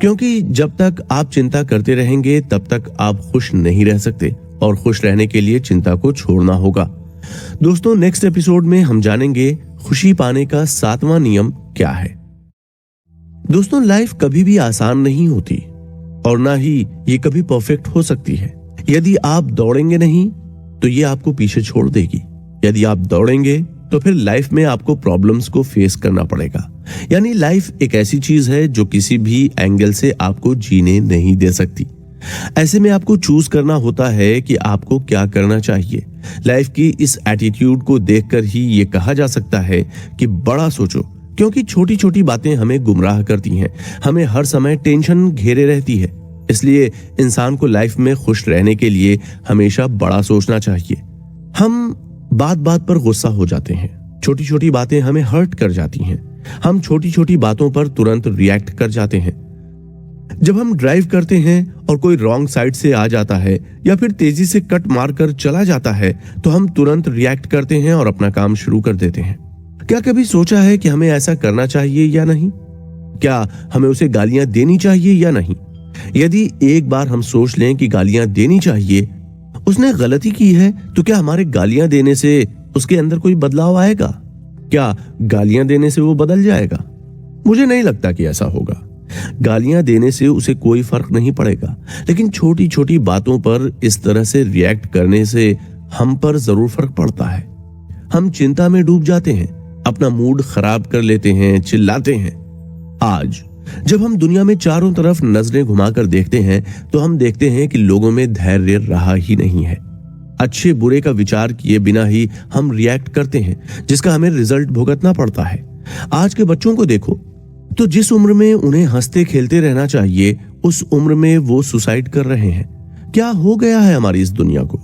क्योंकि जब तक आप चिंता करते रहेंगे, तब तक आप खुश नहीं रह सकते और खुश रहने के लिए चिंता को छोड़ना होगा। दोस्तों, नेक्स्ट एपिसोड में हम जानेंगे खुशी पाने का 7वां नियम क्या है। दोस्तों, लाइफ कभी भी आसान नहीं होती और ना ही ये कभी परफेक्ट हो सकती है। यदि आप दौड़ेंगे नहीं तो ये आपको पीछे छोड़ देगी। यदि आप दौड़ेंगे तो फिर लाइफ में आपको प्रॉब्लम्स को फेस करना पड़ेगा। यानी लाइफ एक ऐसी चीज है जो किसी भी एंगल से आपको जीने नहीं दे सकती। ऐसे में आपको चूज करना होता है कि आपको क्या करना चाहिए। लाइफ की इस एटीट्यूड को देखकर ही ये कहा जा सकता है कि बड़ा सोचो, क्योंकि छोटी छोटी बातें हमें गुमराह करती हैं, हमें हर समय टेंशन घेरे रहती है। इसलिए इंसान को लाइफ में खुश रहने के लिए हमेशा बड़ा सोचना चाहिए। हम बात बात पर गुस्सा हो जाते हैं, छोटी छोटी बातें हमें हर्ट कर जाती हैं, हम छोटी छोटी बातों पर तुरंत रिएक्ट कर जाते हैं। जब हम ड्राइव करते हैं और कोई रॉन्ग साइड से आ जाता है या फिर तेजी से कट मारकर चला जाता है, तो हम तुरंत रिएक्ट करते हैं और अपना काम शुरू कर देते हैं। क्या कभी सोचा है कि हमें ऐसा करना चाहिए या नहीं? क्या हमें उसे गालियां देनी चाहिए या नहीं? यदि एक बार हम सोच लें कि गालियां देनी चाहिए, उसने गलती की है, तो क्या हमारे गालियां देने से उसके अंदर कोई बदलाव आएगा? क्या गालियां देने से वो बदल जाएगा? मुझे नहीं लगता कि ऐसा होगा। गालियां देने से उसे कोई फर्क नहीं पड़ेगा, लेकिन छोटी छोटी बातों पर इस तरह से रिएक्ट करने से हम पर जरूर फर्क पड़ता है। हम चिंता में डूब जाते हैं, अपना मूड खराब कर लेते हैं, चिल्लाते हैं। आज जब हम दुनिया में चारों तरफ नजरें घुमाकर देखते हैं, तो हम देखते हैं कि लोगों में धैर्य रहा ही नहीं है। अच्छे बुरे का विचार किए बिना ही हम रिएक्ट करते हैं, जिसका हमें रिजल्ट भुगतना पड़ता है। आज के बच्चों को देखो, तो जिस उम्र में उन्हें हंसते खेलते रहना चाहिए, उस उम्र में वो सुसाइड कर रहे हैं। क्या हो गया है हमारी इस दुनिया को?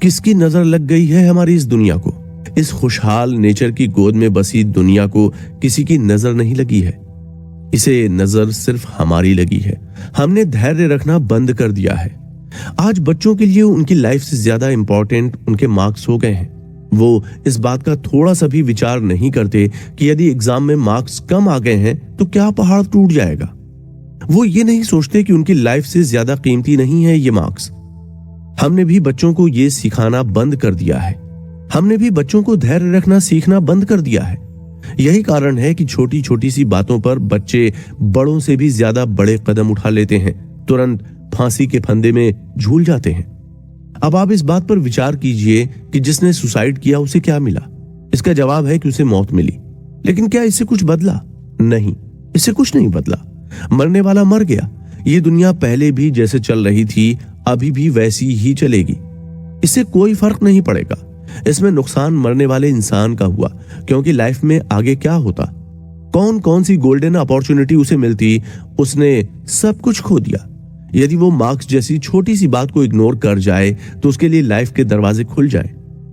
किसकी नजर लग गई है हमारी इस दुनिया को? इस खुशहाल नेचर की गोद में बसी दुनिया को किसी की नजर नहीं लगी है। इसे नजर सिर्फ हमारी लगी है। हमने धैर्य रखना बंद कर दिया है। आज बच्चों के लिए उनकी लाइफ से ज्यादा इंपॉर्टेंट उनके मार्क्स हो गए हैं। वो इस बात का थोड़ा सा भी विचार नहीं करते कि यदि एग्जाम में मार्क्स कम आ गए हैं तो क्या पहाड़ टूट जाएगा। वो ये नहीं सोचते कि उनकी लाइफ से ज्यादा कीमती नहीं है ये मार्क्स। हमने भी बच्चों को ये सिखाना बंद कर दिया है। हमने भी बच्चों को धैर्य रखना सीखना बंद कर दिया है। यही कारण है कि छोटी छोटी सी बातों पर बच्चे बड़ों से भी ज्यादा बड़े कदम उठा लेते हैं, तुरंत फांसी के फंदे में झूल जाते हैं। अब आप इस बात पर विचार कीजिए कि जिसने सुसाइड किया उसे क्या मिला। इसका जवाब है कि उसे मौत मिली। लेकिन क्या इससे कुछ बदला? नहीं, इससे कुछ नहीं बदला। मरने वाला मर गया। ये दुनिया पहले भी जैसे चल रही थी अभी भी वैसी ही चलेगी। इससे कोई फर्क नहीं पड़ेगा। इसमें नुकसान मरने वाले इंसान का हुआ, क्योंकि लाइफ में आगे क्या होता, कौन कौन सी गोल्डन अपॉर्चुनिटी उसे मिलती, उसने सब कुछ खो दिया। यदि वो मार्क्स जैसी छोटी सी बात को इग्नोर कर जाए तो उसके लिए लाइफ के दरवाजे खुल जाए।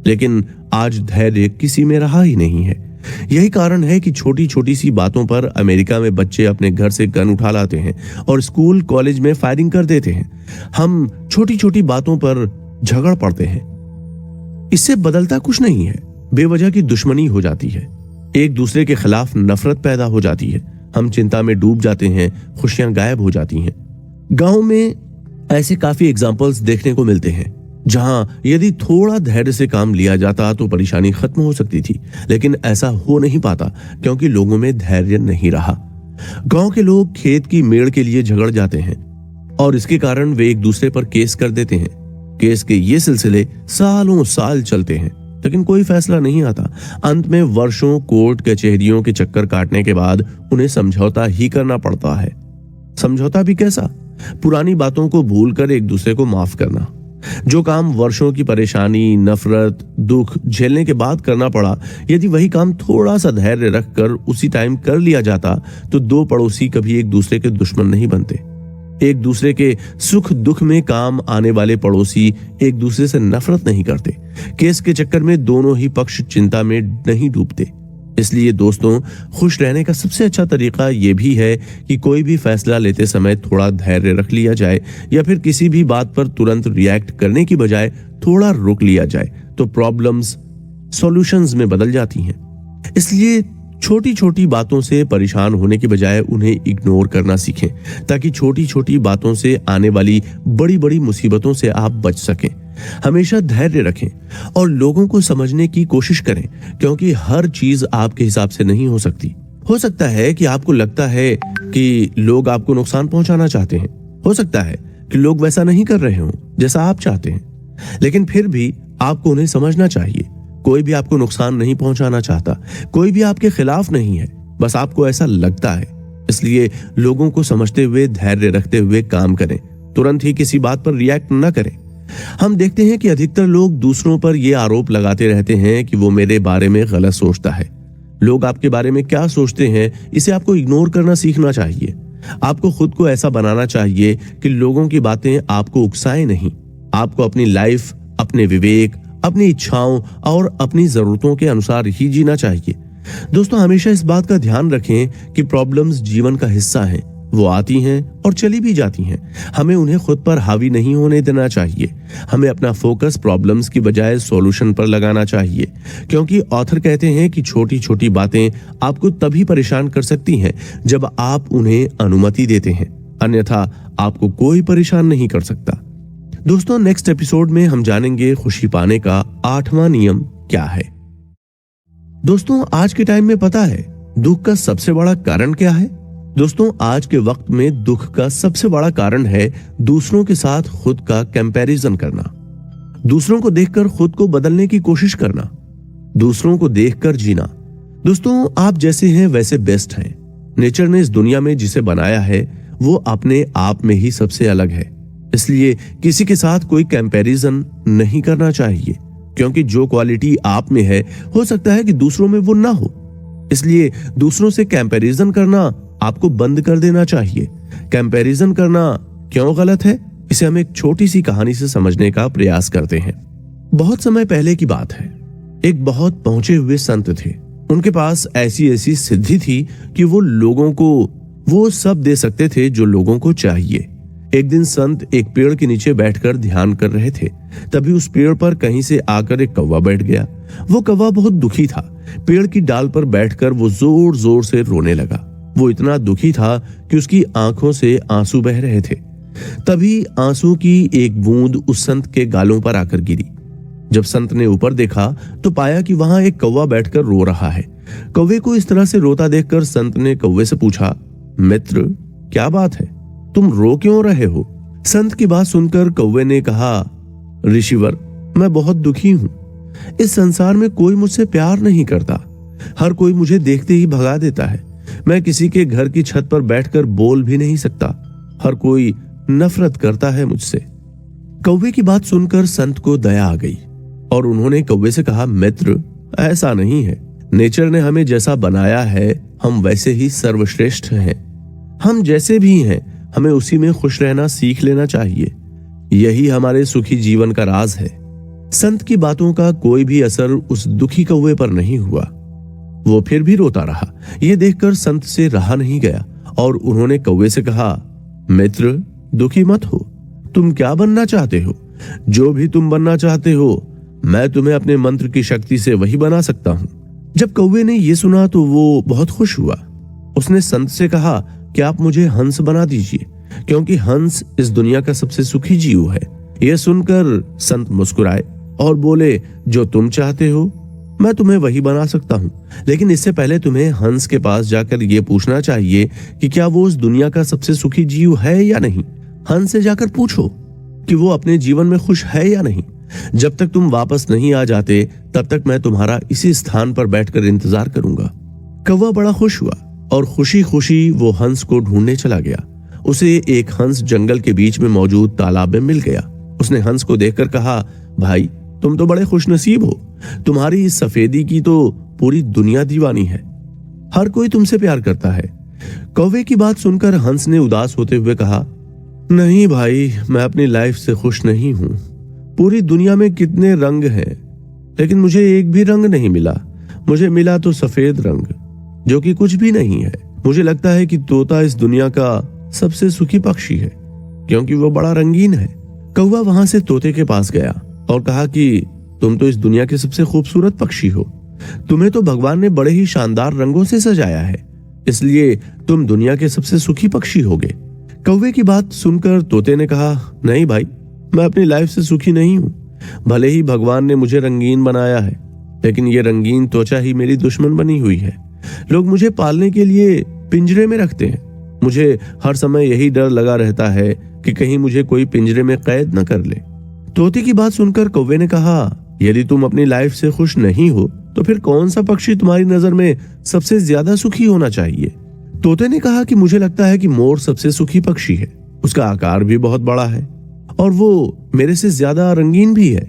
लेकिन आज धैर्य किसी में रहा ही नहीं है। यही कारण है कि छोटी छोटी सी बातों पर अमेरिका में बच्चे अपने घर से गन उठा लाते हैं और स्कूल कॉलेज में फायरिंग कर देते हैं। हम छोटी छोटी बातों पर झगड़ पड़ते हैं। इससे बदलता कुछ नहीं है। बेवजह की दुश्मनी हो जाती है, एक दूसरे के खिलाफ नफरत पैदा हो जाती है। हम चिंता में डूब जाते हैं, खुशियां गायब हो जाती हैं। गांव में ऐसे काफी एग्जाम्पल्स देखने को मिलते हैं जहां यदि थोड़ा धैर्य से काम लिया जाता तो परेशानी खत्म हो सकती थी। लेकिन ऐसा हो नहीं पाता क्योंकि लोगों में धैर्य नहीं रहा। गांव के लोग खेत की मेड़ के लिए झगड़ जाते हैं और इसके कारण वे एक दूसरे पर केस कर देते हैं। केस के ये सिलसिले सालों साल चलते हैं, लेकिन कोई फैसला नहीं आता। अंत में वर्षों कोर्ट कचहरियों के चक्कर काटने के बाद उन्हें समझौता ही करना पड़ता है। समझौता भी कैसा? पुरानी बातों को भूलकर एक दूसरे को माफ करना। जो काम वर्षों की परेशानी, नफरत, दुख झेलने के बाद करना पड़ा, यदि वही काम थोड़ा सा धैर्य रखकर उसी टाइम कर लिया जाता तो दो पड़ोसी कभी एक दूसरे के दुश्मन नहीं बनते। एक दूसरे के सुख दुख में काम आने वाले पड़ोसी एक दूसरे से नफरत नहीं करते। केस के चक्कर में दोनों ही पक्ष चिंता में नहीं डूबते। इसलिए दोस्तों, खुश रहने का सबसे अच्छा तरीका यह भी है कि कोई भी फैसला लेते समय थोड़ा धैर्य रख लिया जाए, या फिर किसी भी बात पर तुरंत रिएक्ट करने की बजाय थोड़ा रुक लिया जाए तो प्रॉब्लम्स सॉल्यूशंस में बदल जाती हैं। इसलिए छोटी छोटी बातों से परेशान होने की बजाय उन्हें इग्नोर करना सीखें, ताकि छोटी छोटी बातों से आने वाली बड़ी बड़ी मुसीबतों से आप बच सकें। हमेशा धैर्य रखें और लोगों को समझने की कोशिश करें, क्योंकि हर चीज आपके हिसाब से नहीं हो सकती। हो सकता है कि आपको लगता है कि लोग आपको नुकसान पहुंचाना चाहते हैं। हो सकता है कि लोग वैसा नहीं कर रहे हों जैसा आप चाहते हैं, लेकिन फिर भी आपको उन्हें समझना चाहिए। कोई भी आपको नुकसान नहीं पहुंचाना चाहता, कोई भी आपके खिलाफ नहीं है, बस आपको ऐसा लगता है। इसलिए लोगों को समझते हुए, धैर्य रखते हुए काम करें। तुरंत ही किसी बात पर रिएक्ट न करें। हम देखते हैं कि अधिकतर लोग दूसरों पर यह आरोप लगाते रहते हैं कि वो मेरे बारे में गलत सोचता है। लोग आपके बारे में क्या सोचते हैं, इसे आपको इग्नोर करना सीखना चाहिए। आपको खुद को ऐसा बनाना चाहिए कि लोगों की बातें आपको उकसाएं नहीं। आपको अपनी लाइफ, अपने विवेक, अपनी इच्छाओं और अपनी जरूरतों के अनुसार ही जीना चाहिए। दोस्तों, हमेशा इस बात का ध्यान रखें कि प्रॉब्लम्स जीवन का हिस्सा हैं। वो आती हैं और चली भी जाती हैं। हमें उन्हें खुद पर हावी नहीं होने देना चाहिए। हमें अपना फोकस प्रॉब्लम्स की बजाय सॉल्यूशन पर लगाना चाहिए, क्योंकि ऑथर कहते हैं कि छोटी छोटी बातें आपको तभी परेशान कर सकती हैं जब आप उन्हें अनुमति देते हैं, अन्यथा आपको कोई परेशान नहीं कर सकता। दोस्तों, नेक्स्ट एपिसोड में हम जानेंगे खुशी पाने का 8वां नियम क्या है। दोस्तों, आज के टाइम में पता है दुख का सबसे बड़ा कारण क्या है? दोस्तों, आज के वक्त में दुख का सबसे बड़ा कारण है दूसरों के साथ खुद का कंपैरिजन करना, दूसरों को देखकर खुद को बदलने की कोशिश करना, दूसरों को देखकर जीना। दोस्तों, आप जैसे हैं वैसे बेस्ट हैं। नेचर ने इस दुनिया में जिसे बनाया है वो अपने आप में ही सबसे अलग है। इसलिए किसी के साथ कोई कंपैरिजन नहीं करना चाहिए, क्योंकि जो क्वालिटी आप में है हो सकता है कि दूसरों में वो ना हो। इसलिए दूसरों से कंपैरिजन करना आपको बंद कर देना चाहिए। कंपैरिजन करना क्यों गलत है, इसे हम एक छोटी सी कहानी से समझने का प्रयास करते हैं। बहुत समय पहले की बात है। एक बहुत पहुंचे हुए संत थे। उनके पास ऐसी ऐसी सिद्धि थी कि वो लोगों को वो सब दे सकते थे जो लोगों को चाहिए। एक दिन संत एक पेड़ के नीचे बैठकर ध्यान कर रहे थे। तभी उस पेड़ पर कहीं से आकर एक कौवा बैठ गया। वो कौवा बहुत दुखी था। पेड़ की डाल पर बैठकर वो जोर जोर से रोने लगा। वो इतना दुखी था कि उसकी आंखों से आंसू बह रहे थे। तभी आंसू की एक बूंद उस संत के गालों पर आकर गिरी। जब संत ने ऊपर देखा तो पाया कि वहां एक कौवा बैठकर रो रहा है। कौवे को इस तरह से रोता देखकर संत ने कौवे से पूछा, मित्र, क्या बात है, तुम रो क्यों रहे हो? संत की बात सुनकर कौवे ने कहा, ऋषिवर, मैं बहुत दुखी हूं। इस संसार में कोई मुझसे प्यार नहीं करता। हर कोई मुझे देखते ही भगा देता है। मैं किसी के घर की छत पर बैठकर बोल भी नहीं सकता। हर कोई नफरत करता है मुझसे। कौवे की बात सुनकर संत को दया आ गई और उन्होंने कौवे से कहा, मित्र, ऐसा नहीं है। नेचर ने हमें जैसा बनाया है हम वैसे ही सर्वश्रेष्ठ हैं। हम जैसे भी हैं हमें उसी में खुश रहना सीख लेना चाहिए। यही हमारे सुखी जीवन का राज है। संत की बातों का कोई भी असर उस दुखी कौवे पर नहीं हुआ। वो फिर भी रोता रहा। ये देखकर संत से रहा नहीं गया और उन्होंने कौवे से कहा, मित्र, दुखी मत हो। तुम क्या बनना चाहते हो? जो भी तुम बनना चाहते हो मैं तुम्हें अपने मंत्र की शक्ति से वही बना सकता हूं। जब कौवे ने यह सुना तो वो बहुत खुश हुआ। उसने संत से कहा कि आप मुझे हंस बना दीजिए, क्योंकि हंस इस दुनिया का सबसे सुखी जीव है। यह सुनकर संत मुस्कुराए और बोले, जो तुम चाहते हो मैं तुम्हें वही बना सकता हूं, लेकिन इससे पहले तुम्हें हंस के पास जाकर यह पूछना चाहिए कि क्या वो इस दुनिया का सबसे सुखी जीव है या नहीं। हंस से जाकर पूछो कि वो अपने जीवन में खुश है या नहीं। जब तक तुम वापस नहीं आ जाते तब तक मैं तुम्हारा इसी स्थान पर बैठकर इंतजार करूंगा। कौवा बड़ा खुश हुआ और खुशी खुशी वो हंस को ढूंढने चला गया। उसे एक हंस जंगल के बीच में मौजूद तालाब में मिल गया। उसने हंस को देखकर कहा, भाई, तुम तो बड़े खुशनसीब हो। तुम्हारी इस सफेदी की तो पूरी दुनिया दीवानी है। हर कोई तुमसे प्यार करता है। कौवे की बात सुनकर हंस ने उदास होते हुए कहा, नहीं भाई, मैं अपनी लाइफ से खुश नहीं हूं। पूरी दुनिया में कितने रंग हैं, लेकिन मुझे एक भी रंग नहीं मिला। मुझे मिला तो सफेद रंग, जो कि कुछ भी नहीं है। मुझे लगता है कि तोता इस दुनिया का सबसे सुखी पक्षी है, क्योंकि वो बड़ा रंगीन है। कौवा वहां से तोते के पास गया और कहा कि तुम तो इस दुनिया के सबसे खूबसूरत पक्षी हो। तुम्हें तो भगवान ने बड़े ही शानदार रंगों से सजाया है, इसलिए तुम दुनिया के सबसे सुखी पक्षी होगे। कौवे की बात सुनकर तोते ने कहा, नहीं भाई, मैं अपनी लाइफ से सुखी नहीं हूं। भले ही भगवान ने मुझे रंगीन बनाया है, लेकिन ये रंगीन त्वचा ही मेरी दुश्मन बनी हुई है। लोग मुझे पालने के लिए पिंजरे में रखते हैं। मुझे हर समय यही डर लगा रहता है कि कहीं मुझे कोई पिंजरे में कैद न कर ले। तोते की बात सुनकर कौवे ने कहा, यदि तुम अपनी लाइफ से खुश नहीं हो तो फिर कौन सा पक्षी तुम्हारी नजर में सबसे ज्यादा सुखी होना चाहिए? तोते ने कहा कि मुझे लगता है कि मोर सबसे सुखी पक्षी है। उसका आकार भी बहुत बड़ा है और वो मेरे से ज्यादा रंगीन भी है।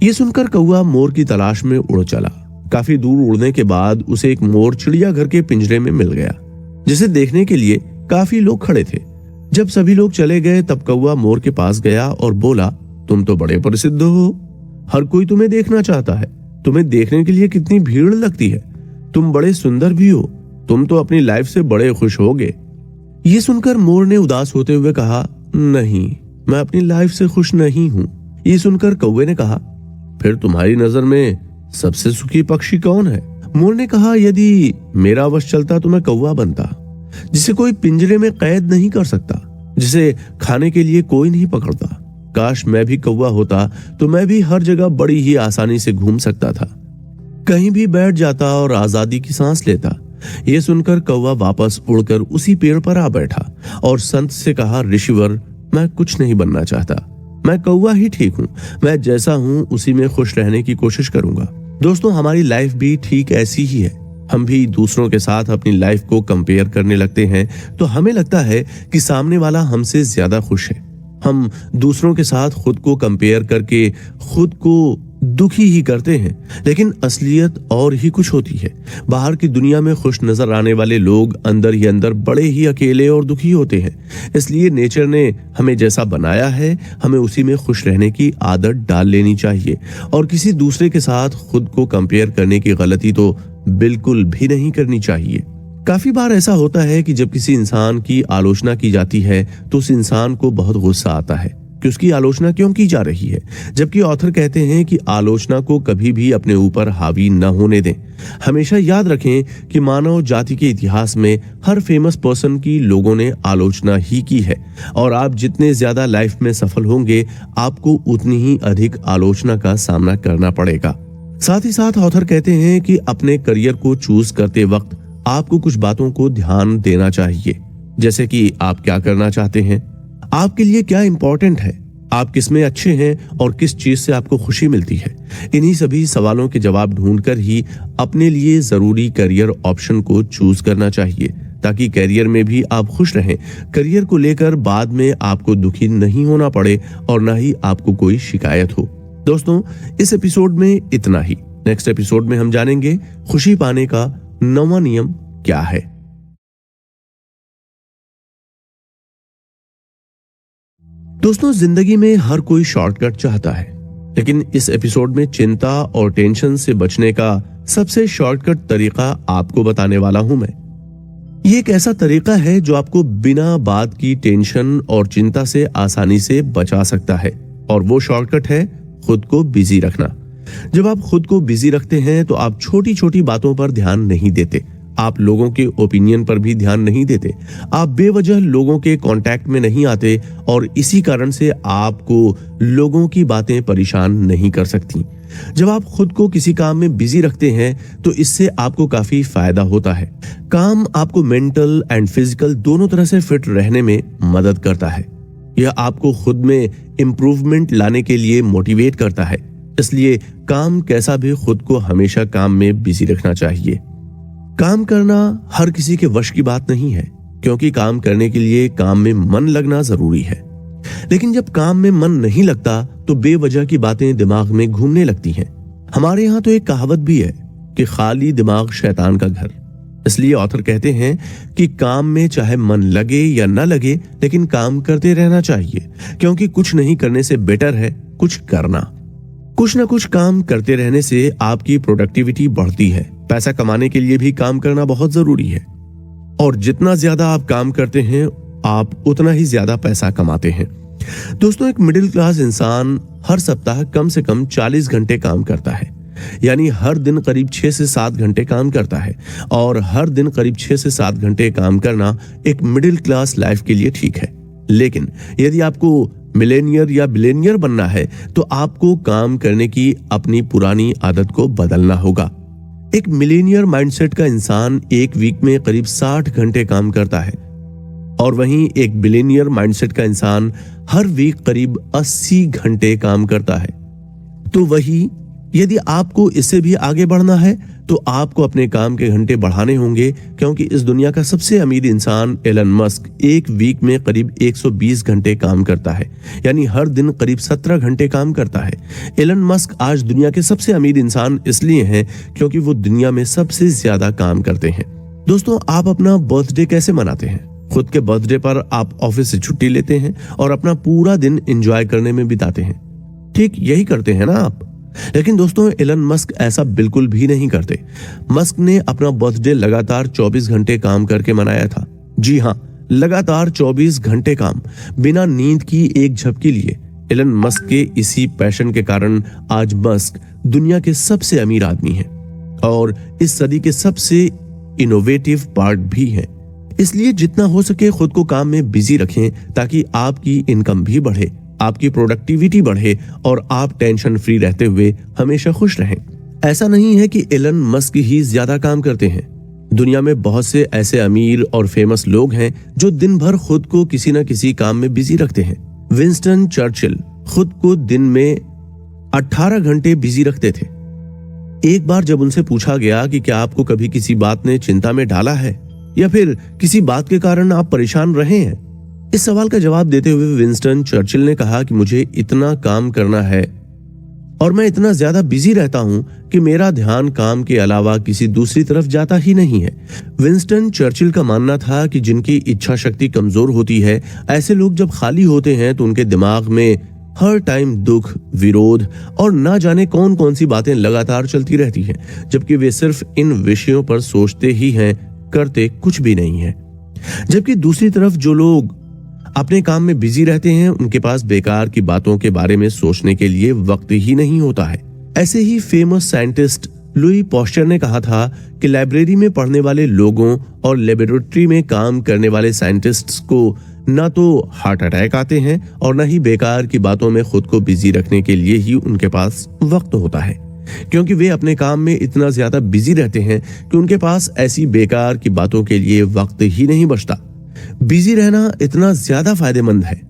ये सुनकर कौवा मोर की तलाश में उड़ चला। काफी दूर उड़ने के बाद उसे एक मोर चिड़ियाघर के पिंजरे में मिल गया, जिसे देखने के लिए काफी लोग खड़े थे। जब सभी लोग चले गए तब कौवा मोर के पास गया और बोला, तुम तो बड़े प्रसिद्ध हो। हर कोई तुम्हें देखना चाहता है। तुम्हें देखने के लिए कितनी भीड़ लगती है। तुम बड़े सुंदर भी हो। तुम तो अपनी लाइफ से बड़े खुश होगे। ये सुनकर मोर ने उदास होते हुए कहा, नहीं, मैं अपनी लाइफ से खुश नहीं हूं। ये सुनकर कौवे ने कहा, फिर तुम्हारी नजर में सबसे सुखी पक्षी कौन है? मोर ने कहा, यदि मेरा वश चलता तो मैं कौवा बनता, जिसे कोई पिंजरे में कैद नहीं कर सकता, जिसे खाने के लिए कोई नहीं पकड़ता। काश मैं भी कौवा होता तो मैं भी हर जगह बड़ी ही आसानी से घूम सकता था, कहीं भी बैठ जाता और आजादी की सांस लेता। यह सुनकर कौवा वापस उड़कर उसी पेड़ पर आ बैठा और संत से कहा, ऋषिवर, मैं कुछ नहीं बनना चाहता। मैं कौवा ही ठीक हूं। मैं जैसा हूं उसी में खुश रहने की कोशिश करूंगा। दोस्तों, हमारी लाइफ भी ठीक ऐसी ही है। हम भी दूसरों के साथ अपनी लाइफ को कंपेयर करने लगते हैं तो हमें लगता है कि सामने वाला हमसे ज्यादा खुश है। हम दूसरों के साथ खुद को कंपेयर करके खुद को दुखी ही करते हैं, लेकिन असलियत और ही कुछ होती है। बाहर की दुनिया में खुश नजर आने वाले लोग अंदर ही अंदर बड़े ही अकेले और दुखी होते हैं। इसलिए नेचर ने हमें जैसा बनाया है हमें उसी में खुश रहने की आदत डाल लेनी चाहिए और किसी दूसरे के साथ खुद को कंपेयर करने की गलती तो बिल्कुल भी नहीं करनी चाहिए। काफी बार ऐसा होता है कि जब किसी इंसान की आलोचना की जाती है तो उस इंसान को बहुत गुस्सा आता है कि उसकी आलोचना क्यों की जा रही है, जबकि ऑथर कहते हैं कि आलोचना को कभी भी अपने ऊपर हावी न होने दें। हमेशा याद रखें कि मानव जाति के इतिहास में हर फेमस पर्सन की लोगों ने आलोचना ही की है, और आप जितने ज्यादा लाइफ में सफल होंगे आपको उतनी ही अधिक आलोचना का सामना करना पड़ेगा। साथ ही साथ ऑथर कहते हैं कि अपने करियर को चूज करते वक्त आपको कुछ बातों को ध्यान देना चाहिए, जैसे कि आप क्या करना चाहते हैं, आपके लिए क्या इंपॉर्टेंट है, आप किसमें अच्छे हैं और किस चीज से आपको खुशी मिलती है। इन्हीं सभी सवालों के जवाब ढूंढकर ही अपने लिए जरूरी करियर ऑप्शन को चूज करना चाहिए, ताकि करियर में भी आप खुश रहें। करियर को लेकर बाद में आपको दुखी नहीं होना पड़े और ना ही आपको कोई शिकायत हो। दोस्तों, इस एपिसोड में इतना ही। नेक्स्ट एपिसोड में हम जानेंगे खुशी पाने का 9वां नियम क्या है। दोस्तों, जिंदगी में हर कोई शॉर्टकट चाहता है, लेकिन इस एपिसोड में चिंता और टेंशन से बचने का सबसे शॉर्टकट तरीका आपको बताने वाला हूं मैं। ये एक ऐसा तरीका है जो आपको बिना बात की टेंशन और चिंता से आसानी से बचा सकता है, और वो शॉर्टकट है खुद को बिजी रखना। जब आप खुद को बिजी रखते हैं तो आप छोटी छोटी बातों पर ध्यान नहीं देते, आप लोगों के ओपिनियन पर भी ध्यान नहीं देते, आप बेवजह लोगों के कांटेक्ट में नहीं आते, और इसी कारण से आपको लोगों की बातें परेशान नहीं कर सकती। जब आप खुद को किसी काम में बिजी रखते हैं तो इससे आपको काफी फायदा होता है। काम आपको मेंटल एंड फिजिकल दोनों तरह से फिट रहने में मदद करता है। यह आपको खुद में इंप्रूवमेंट लाने के लिए मोटिवेट करता है। इसलिए काम कैसा भी खुद को हमेशा काम में बिजी रखना चाहिए। काम करना हर किसी के वश की बात नहीं है, क्योंकि काम करने के लिए काम में मन लगना जरूरी है। लेकिन जब काम में मन नहीं लगता तो बेवजह की बातें दिमाग में घूमने लगती हैं। हमारे यहाँ तो एक कहावत भी है कि खाली दिमाग शैतान का घर। इसलिए ऑथर कहते हैं कि काम में चाहे मन लगे या न लगे, लेकिन काम करते रहना चाहिए, क्योंकि कुछ नहीं करने से बेटर है कुछ करना। कुछ ना कुछ काम करते रहने से आपकी प्रोडक्टिविटी बढ़ती है। पैसा कमाने के लिए भी काम करना बहुत जरूरी है, और जितना ज्यादा आप काम करते हैं आप उतना ही ज्यादा पैसा कमाते हैं। दोस्तों, एक मिडिल क्लास इंसान हर सप्ताह कम से कम 40 घंटे काम करता है, यानी हर दिन करीब 6 से 7 घंटे काम करता है, और हर दिन करीब 6 से 7 घंटे काम करना एक मिडिल क्लास लाइफ के लिए ठीक है। लेकिन यदि आपको मिलेनियर या बिलेनियर बनना है तो आपको काम करने की अपनी पुरानी आदत को बदलना होगा। एक मिलेनियर माइंडसेट का इंसान एक वीक में करीब 60 घंटे काम करता है, और वहीं एक बिलेनियर माइंडसेट का इंसान हर वीक करीब 80 घंटे काम करता है। तो वही यदि आपको इससे भी आगे बढ़ना है तो आपको अपने काम के घंटे बढ़ाने होंगे, क्योंकि इस दुनिया का सबसे अमीर इंसान एलन मस्क एक वीक में करीब 120 घंटे काम करता है, यानी हर दिन करीब 17 घंटे काम करता है। एलन मस्क आज दुनिया के सबसे अमीर इंसान इसलिए हैं क्योंकि वो दुनिया में सबसे ज्यादा काम करते हैं। दोस्तों, आप अपना बर्थडे कैसे मनाते हैं? खुद के बर्थडे पर आप ऑफिस से छुट्टी लेते हैं और अपना पूरा दिन एंजॉय करने में बिताते हैं। ठीक यही करते हैं ना आप? लेकिन दोस्तों, एलन मस्क ऐसा बिल्कुल भी नहीं करते। मस्क ने अपना बर्थडे लगातार 24 घंटे काम करके मनाया था। जी हाँ, लगातार 24 घंटे काम, बिना नींद की एक झपकी लिए। एलन मस्क के इसी पैशन के कारण आज मस्क दुनिया के सबसे अमीर आदमी हैं और इस सदी के सबसे इनोवेटिव पार्ट भी हैं। इसलिए जितना हो सके खुद को काम में बिजी रखें, ताकि आपकी इनकम भी बढ़े, आपकी प्रोडक्टिविटी बढ़े और आप टेंशन फ्री रहते हुए हमेशा खुश रहें। ऐसा नहीं है कि एलन मस्क ही ज्यादा काम करते हैं। दुनिया में बहुत से ऐसे अमीर और फेमस लोग हैं जो दिन भर खुद को किसी न किसी काम में बिजी रखते हैं। विंस्टन चर्चिल खुद को दिन में 18 घंटे बिजी रखते थे। एक बार जब उनसे पूछा गया कि क्या आपको कभी किसी बात ने चिंता में डाला है या फिर किसी बात के कारण आप परेशान रहे हैं, इस सवाल का जवाब देते हुए विंस्टन चर्चिल ने कहा कि मुझे इतना काम करना है और मैं इतना ज्यादा बिजी रहता हूं कि मेरा ध्यान काम के अलावा किसी दूसरी तरफ जाता ही नहीं है। विंस्टन चर्चिल का मानना था कि जिनकी इच्छा शक्ति कमजोर होती है, ऐसे लोग जब खाली होते हैं तो उनके दिमाग में हर टाइम दुख, विरोध और ना जाने कौन कौन सी बातें लगातार चलती रहती हैं, जबकि वे सिर्फ इन विषयों पर सोचते ही हैं करते कुछ भी नहीं है। जबकि दूसरी तरफ जो लोग अपने काम में बिजी रहते हैं, उनके पास बेकार की बातों के बारे में सोचने के लिए वक्त ही नहीं होता है। ऐसे ही फेमस साइंटिस्ट लुई पॉस्चर ने कहा था कि लाइब्रेरी में पढ़ने वाले लोगों और लेबोरेटरी में काम करने वाले साइंटिस्ट्स को ना तो हार्ट अटैक आते हैं और ना ही बेकार की बातों में खुद को बिजी रखने के लिए ही उनके पास वक्त होता है, क्योंकि वे अपने काम में इतना ज्यादा बिजी रहते हैं कि उनके पास ऐसी बेकार की बातों के लिए वक्त ही नहीं बचता। बिजी रहना इतना ज्यादा फायदेमंद है।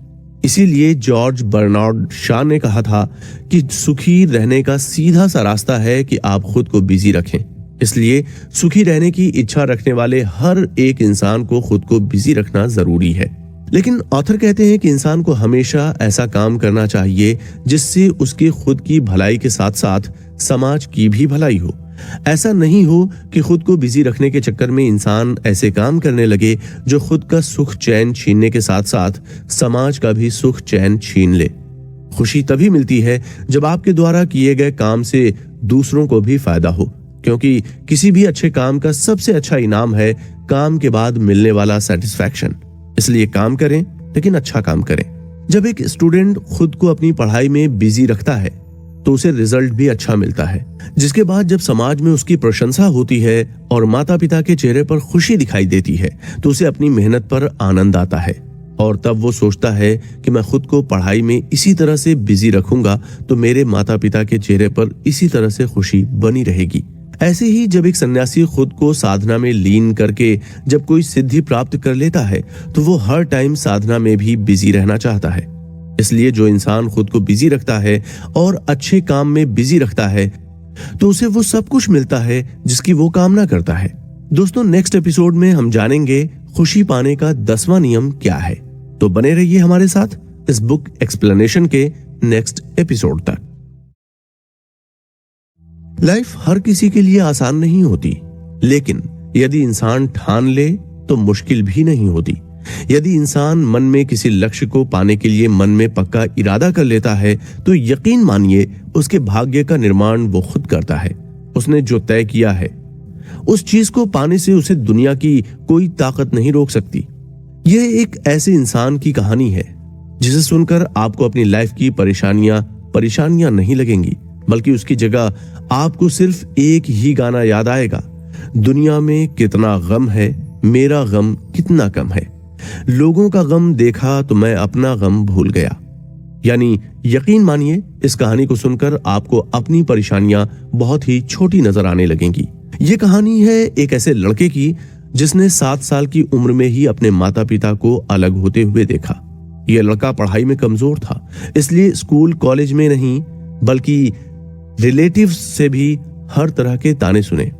इसीलिए जॉर्ज बर्नार्ड शॉ ने कहा था कि सुखी रहने का सीधा सा रास्ता है कि आप खुद को बिजी रखें। इसलिए सुखी रहने की इच्छा रखने वाले हर एक इंसान को खुद को बिजी रखना जरूरी है। लेकिन ऑथर कहते हैं कि इंसान को हमेशा ऐसा काम करना चाहिए जिससे उसके खुद की भलाई के साथ साथ समाज की भी भलाई हो। ऐसा नहीं हो कि खुद को बिजी रखने के चक्कर में इंसान ऐसे काम करने लगे जो खुद का सुख चैन छीनने के साथ साथ समाज का भी सुख चैन छीन ले। खुशी तभी मिलती है जब आपके द्वारा किए गए काम से दूसरों को भी फायदा हो, क्योंकि किसी भी अच्छे काम का सबसे अच्छा इनाम है काम के बाद मिलने वाला सेटिस्फैक्शन। इसलिए काम करें, लेकिन अच्छा काम करें। जब एक स्टूडेंट खुद को अपनी पढ़ाई में बिजी रखता है तो उसे रिजल्ट भी अच्छा मिलता है, जिसके बाद जब समाज में उसकी प्रशंसा होती है और माता पिता के चेहरे पर खुशी दिखाई देती है तो उसे अपनी मेहनत पर आनंद आता है और तब वो सोचता है कि मैं खुद को पढ़ाई में इसी तरह से बिजी रखूंगा तो मेरे माता पिता के चेहरे पर इसी तरह से खुशी बनी रहेगी। ऐसे ही जब एक सन्यासी खुद को साधना में लीन करके जब कोई सिद्धि प्राप्त कर लेता है तो वो हर टाइम साधना में भी बिजी रहना चाहता है। इसलिए जो इंसान खुद को बिजी रखता है और अच्छे काम में बिजी रखता है तो उसे वो सब कुछ मिलता है जिसकी वो कामना करता है। दोस्तों, नेक्स्ट एपिसोड में हम जानेंगे खुशी पाने का 10वां नियम क्या है। तो बने रहिए हमारे साथ इस बुक एक्सप्लेनेशन के नेक्स्ट एपिसोड तक। लाइफ हर किसी के लिए आसान नहीं होती, लेकिन यदि इंसान ठान ले तो मुश्किल भी नहीं होती। यदि इंसान मन में किसी लक्ष्य को पाने के लिए मन में पक्का इरादा कर लेता है तो यकीन मानिए उसके भाग्य का निर्माण वो खुद करता है। उसने जो तय किया है उस चीज को पाने से उसे दुनिया की कोई ताकत नहीं रोक सकती। यह एक ऐसे इंसान की कहानी है जिसे सुनकर आपको अपनी लाइफ की परेशानियां नहीं लगेंगी, बल्कि उसकी जगह आपको सिर्फ एक ही गाना याद आएगा, दुनिया में कितना गम है, मेरा गम कितना कम है। लोगों का गम देखा तो मैं अपना गम भूल गया। यानी यकीन मानिए इस कहानी को सुनकर आपको अपनी परेशानियां बहुत ही छोटी नजर आने लगेंगी। ये कहानी है एक ऐसे लड़के की जिसने 7 साल की उम्र में ही अपने माता पिता को अलग होते हुए देखा। यह लड़का पढ़ाई में कमजोर था, इसलिए स्कूल कॉलेज में नहीं बल्कि रिलेटिव्स से भी हर तरह के ताने सुने।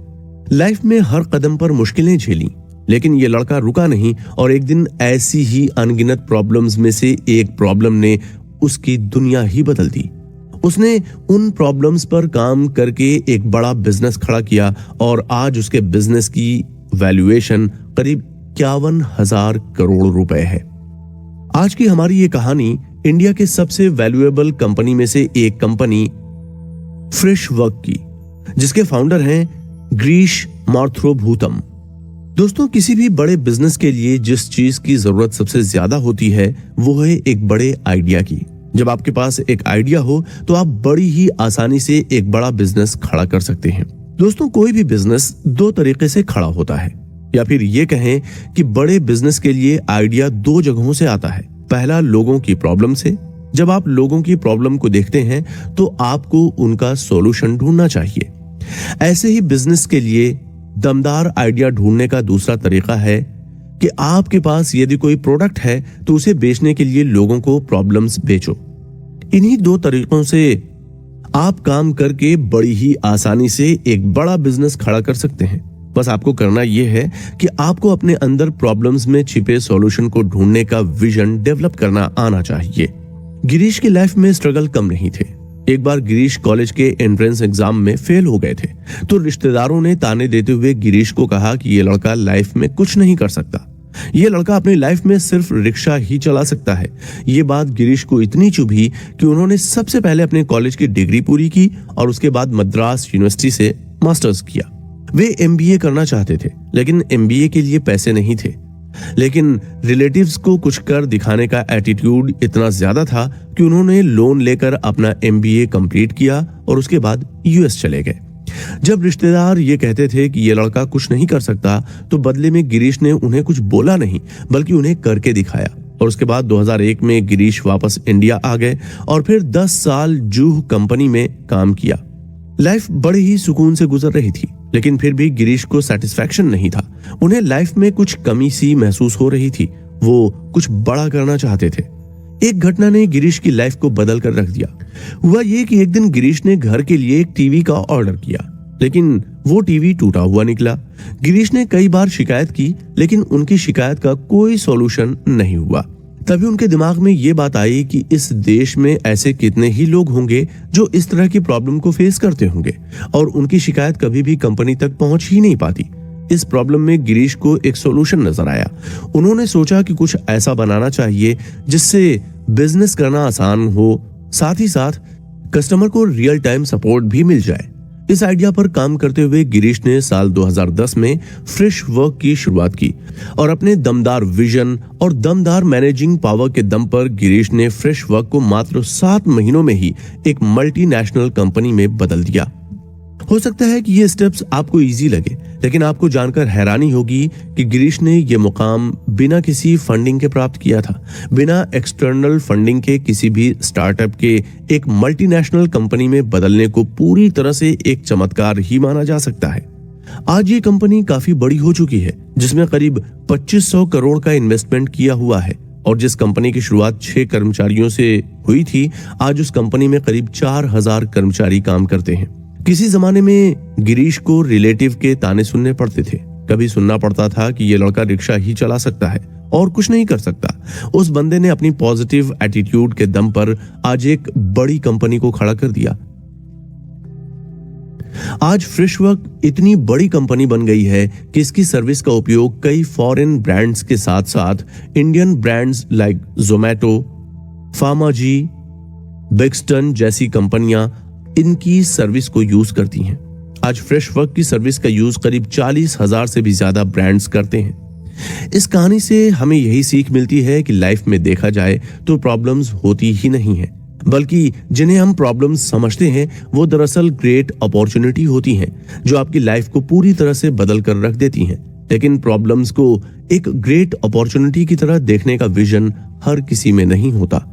लाइफ में हर कदम पर मुश्किलें झेली, लेकिन ये लड़का रुका नहीं और एक दिन ऐसी ही अनगिनत प्रॉब्लम्स में से एक प्रॉब्लम ने उसकी दुनिया ही बदल दी। उसने उन प्रॉब्लम्स पर काम करके एक बड़ा बिजनेस खड़ा किया और आज उसके बिजनेस की वैल्यूएशन करीब 51,000 करोड़ रुपए है। आज की हमारी ये कहानी इंडिया के सबसे वैल्यूएबल कंपनी में से एक कंपनी फ्रेशवर्क की, जिसके फाउंडर हैं गिरीश माथुरभूतम। दोस्तों, किसी भी बड़े बिजनेस के लिए जिस चीज की जरूरत सबसे ज्यादा होती है वो है एक बड़े आइडिया की। जब आपके पास एक आइडिया हो तो आप बड़ी ही आसानी से एक बड़ा बिजनेस खड़ा कर सकते हैं। दोस्तों, कोई भी बिजनेस 2 तरीके से खड़ा होता है, या फिर ये कहें कि बड़े बिजनेस के लिए आइडिया 2 जगहों से आता है। पहला, लोगों की प्रॉब्लम से। जब आप लोगों की प्रॉब्लम को देखते हैं तो आपको उनका सॉल्यूशन ढूंढना चाहिए। ऐसे ही बिजनेस के लिए दमदार आइडिया ढूंढने का दूसरा तरीका है कि आपके पास यदि कोई प्रोडक्ट है तो उसे बेचने के लिए लोगों को प्रॉब्लम्स बेचो। इन्हीं 2 तरीकों से आप काम करके बड़ी ही आसानी से एक बड़ा बिजनेस खड़ा कर सकते हैं। बस आपको करना यह है कि आपको अपने अंदर प्रॉब्लम्स में छिपे सॉल्यूशन को ढूंढने का विजन डेवलप करना आना चाहिए। गिरीश की लाइफ में स्ट्रगल कम नहीं थे। एक बार गिरीश कॉलेज के एंट्रेंस एग्जाम में फेल हो गए थे तो रिश्तेदारों ने ताने देते हुए गिरीश को कहा कि ये लड़का लाइफ में कुछ नहीं कर सकता, ये लड़का अपनी लाइफ में सिर्फ रिक्शा ही चला सकता है। ये बात गिरीश को इतनी चुभी कि उन्होंने सबसे पहले अपने कॉलेज की डिग्री पूरी की और उसके बाद मद्रास यूनिवर्सिटी से मास्टर्स किया। वे एमबीए करना चाहते थे, लेकिन एमबीए के लिए पैसे नहीं थे। लेकिन रिलेटिव्स को कुछ कर दिखाने का एटीट्यूड इतना ज्यादा था कि उन्होंने लोन लेकर अपना एमबीए कंप्लीट किया और उसके बाद यूएस चले गए। जब रिश्तेदार ये कहते थे कि ये लड़का कुछ नहीं कर सकता, तो बदले में गिरीश ने उन्हें कुछ बोला नहीं, बल्कि उन्हें करके दिखाया। और उसके बाद 2001 में गिरीश वापस इंडिया आ गए और फिर 10 साल जूह कंपनी में काम किया। लाइफ बड़े ही सुकून से गुजर रही थी, लेकिन फिर भी गिरीश को सेटिस्फैक्शन नहीं था। उन्हें लाइफ में कुछ कमी सी महसूस हो रही थी। वो कुछ बड़ा करना चाहते थे। एक घटना ने गिरीश की लाइफ को बदल कर रख दिया। हुआ ये कि एक दिन गिरीश ने घर के लिए एक टीवी का ऑर्डर किया, लेकिन वो टीवी टूटा हुआ निकला। गिरीश ने कई बार शिकायत की, लेकिन उनकी शिकायत का कोई सॉल्यूशन नहीं हुआ। तभी उनके दिमाग में ये बात आई कि इस देश में ऐसे कितने ही लोग होंगे जो इस तरह की प्रॉब्लम को फेस करते होंगे और उनकी शिकायत कभी भी कंपनी तक पहुंच ही नहीं पाती। इस प्रॉब्लम में गिरीश को एक सॉल्यूशन नजर आया। उन्होंने सोचा कि कुछ ऐसा बनाना चाहिए जिससे बिजनेस करना आसान हो, साथ ही साथ कस्टमर को रियल टाइम सपोर्ट भी मिल जाए। इस आइडिया पर काम करते हुए गिरीश ने साल 2010 में फ्रेश वर्क की शुरुआत की और अपने दमदार विजन और दमदार मैनेजिंग पावर के दम पर गिरीश ने फ्रेश वर्क को मात्र 7 महीनों में ही एक मल्टीनेशनल कंपनी में बदल दिया। हो सकता है कि ये स्टेप्स आपको इजी लगे, लेकिन आपको जानकर हैरानी होगी कि गिरीश ने ये मुकाम बिना किसी फंडिंग के प्राप्त किया था। बिना एक्सटर्नल फंडिंग के किसी भी स्टार्टअप के एक मल्टीनेशनल कंपनी में बदलने को पूरी तरह से एक चमत्कार ही माना जा सकता है। आज ये कंपनी काफी बड़ी हो चुकी है, जिसमें करीब 2500 करोड़ का इन्वेस्टमेंट किया हुआ है और जिस कंपनी की शुरुआत 6 कर्मचारियों से हुई थी, आज उस कंपनी में करीब 4000 कर्मचारी काम करते हैं। किसी जमाने में गिरीश को रिलेटिव के ताने सुनने पड़ते थे। कभी सुनना पड़ता था कि ये लड़का रिक्शा ही चला सकता है और कुछ नहीं कर सकता। उस बंदे ने अपनी पॉजिटिव एटीट्यूड के दम पर आज एक बड़ी कंपनी को खड़ा कर दिया। आज फ्रेशवर्क इतनी बड़ी कंपनी बन गई है कि इसकी सर्विस का उपयोग कई फॉरेन ब्रांड्स के साथ साथ इंडियन ब्रांड्स लाइक जोमैटो, फार्माजी, बिगस्टन जैसी कंपनियां इनकी सर्विस को यूज करती हैं। आज फ्रेशवर्क की सर्विस का यूज करीब 40,000 से भी ज्यादा ब्रांड्स करते हैं। इस कहानी से हमें यही सीख मिलती है कि लाइफ में देखा जाए तो प्रॉब्लम्स होती ही नहीं है, बल्कि जिन्हें हम प्रॉब्लम्स समझते हैं वो दरअसल ग्रेट अपॉर्चुनिटी होती हैं जो आपकी लाइफ को पूरी तरह से बदल कर रख देती हैं। लेकिन प्रॉब्लम्स को एक ग्रेट अपॉर्चुनिटी की तरह देखने का विजन हर किसी में नहीं होता।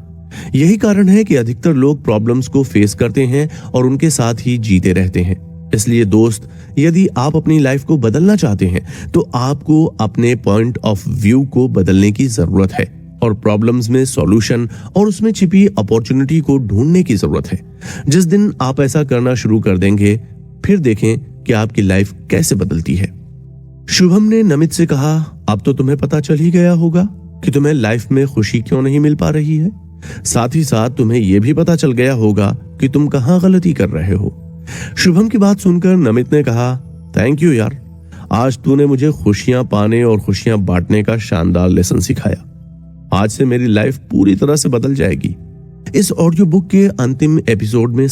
यही कारण है कि अधिकतर लोग प्रॉब्लम्स को फेस करते हैं और उनके साथ ही जीते रहते हैं। इसलिए दोस्त, यदि आप अपनी लाइफ को बदलना चाहते हैं तो आपको अपने पॉइंट ऑफ व्यू को बदलने की जरूरत है और प्रॉब्लम्स में सॉल्यूशन और उसमें छिपी अपॉर्चुनिटी को ढूंढने की जरूरत है। जिस दिन आप ऐसा करना शुरू कर देंगे, फिर देखें कि आपकी लाइफ कैसे बदलती है। शुभम ने नमित से कहा, अब तो तुम्हें पता चल ही गया होगा कि तुम्हें लाइफ में खुशी क्यों नहीं मिल पा रही है। साथ ही साथ तुम्हें यह भी पता चल गया होगा कि तुम कहां गलती कर रहे हो। शुभम की बात सुनकर नमित ने कहा, थैंक यू यार, आज तूने मुझे खुशियां पाने और खुशियां बांटने का शानदार लेसन सिखाया। आज से मेरी लाइफ पूरी तरह से बदल जाएगी। इस ऑडियो बुक के अंतिम एपिसोड में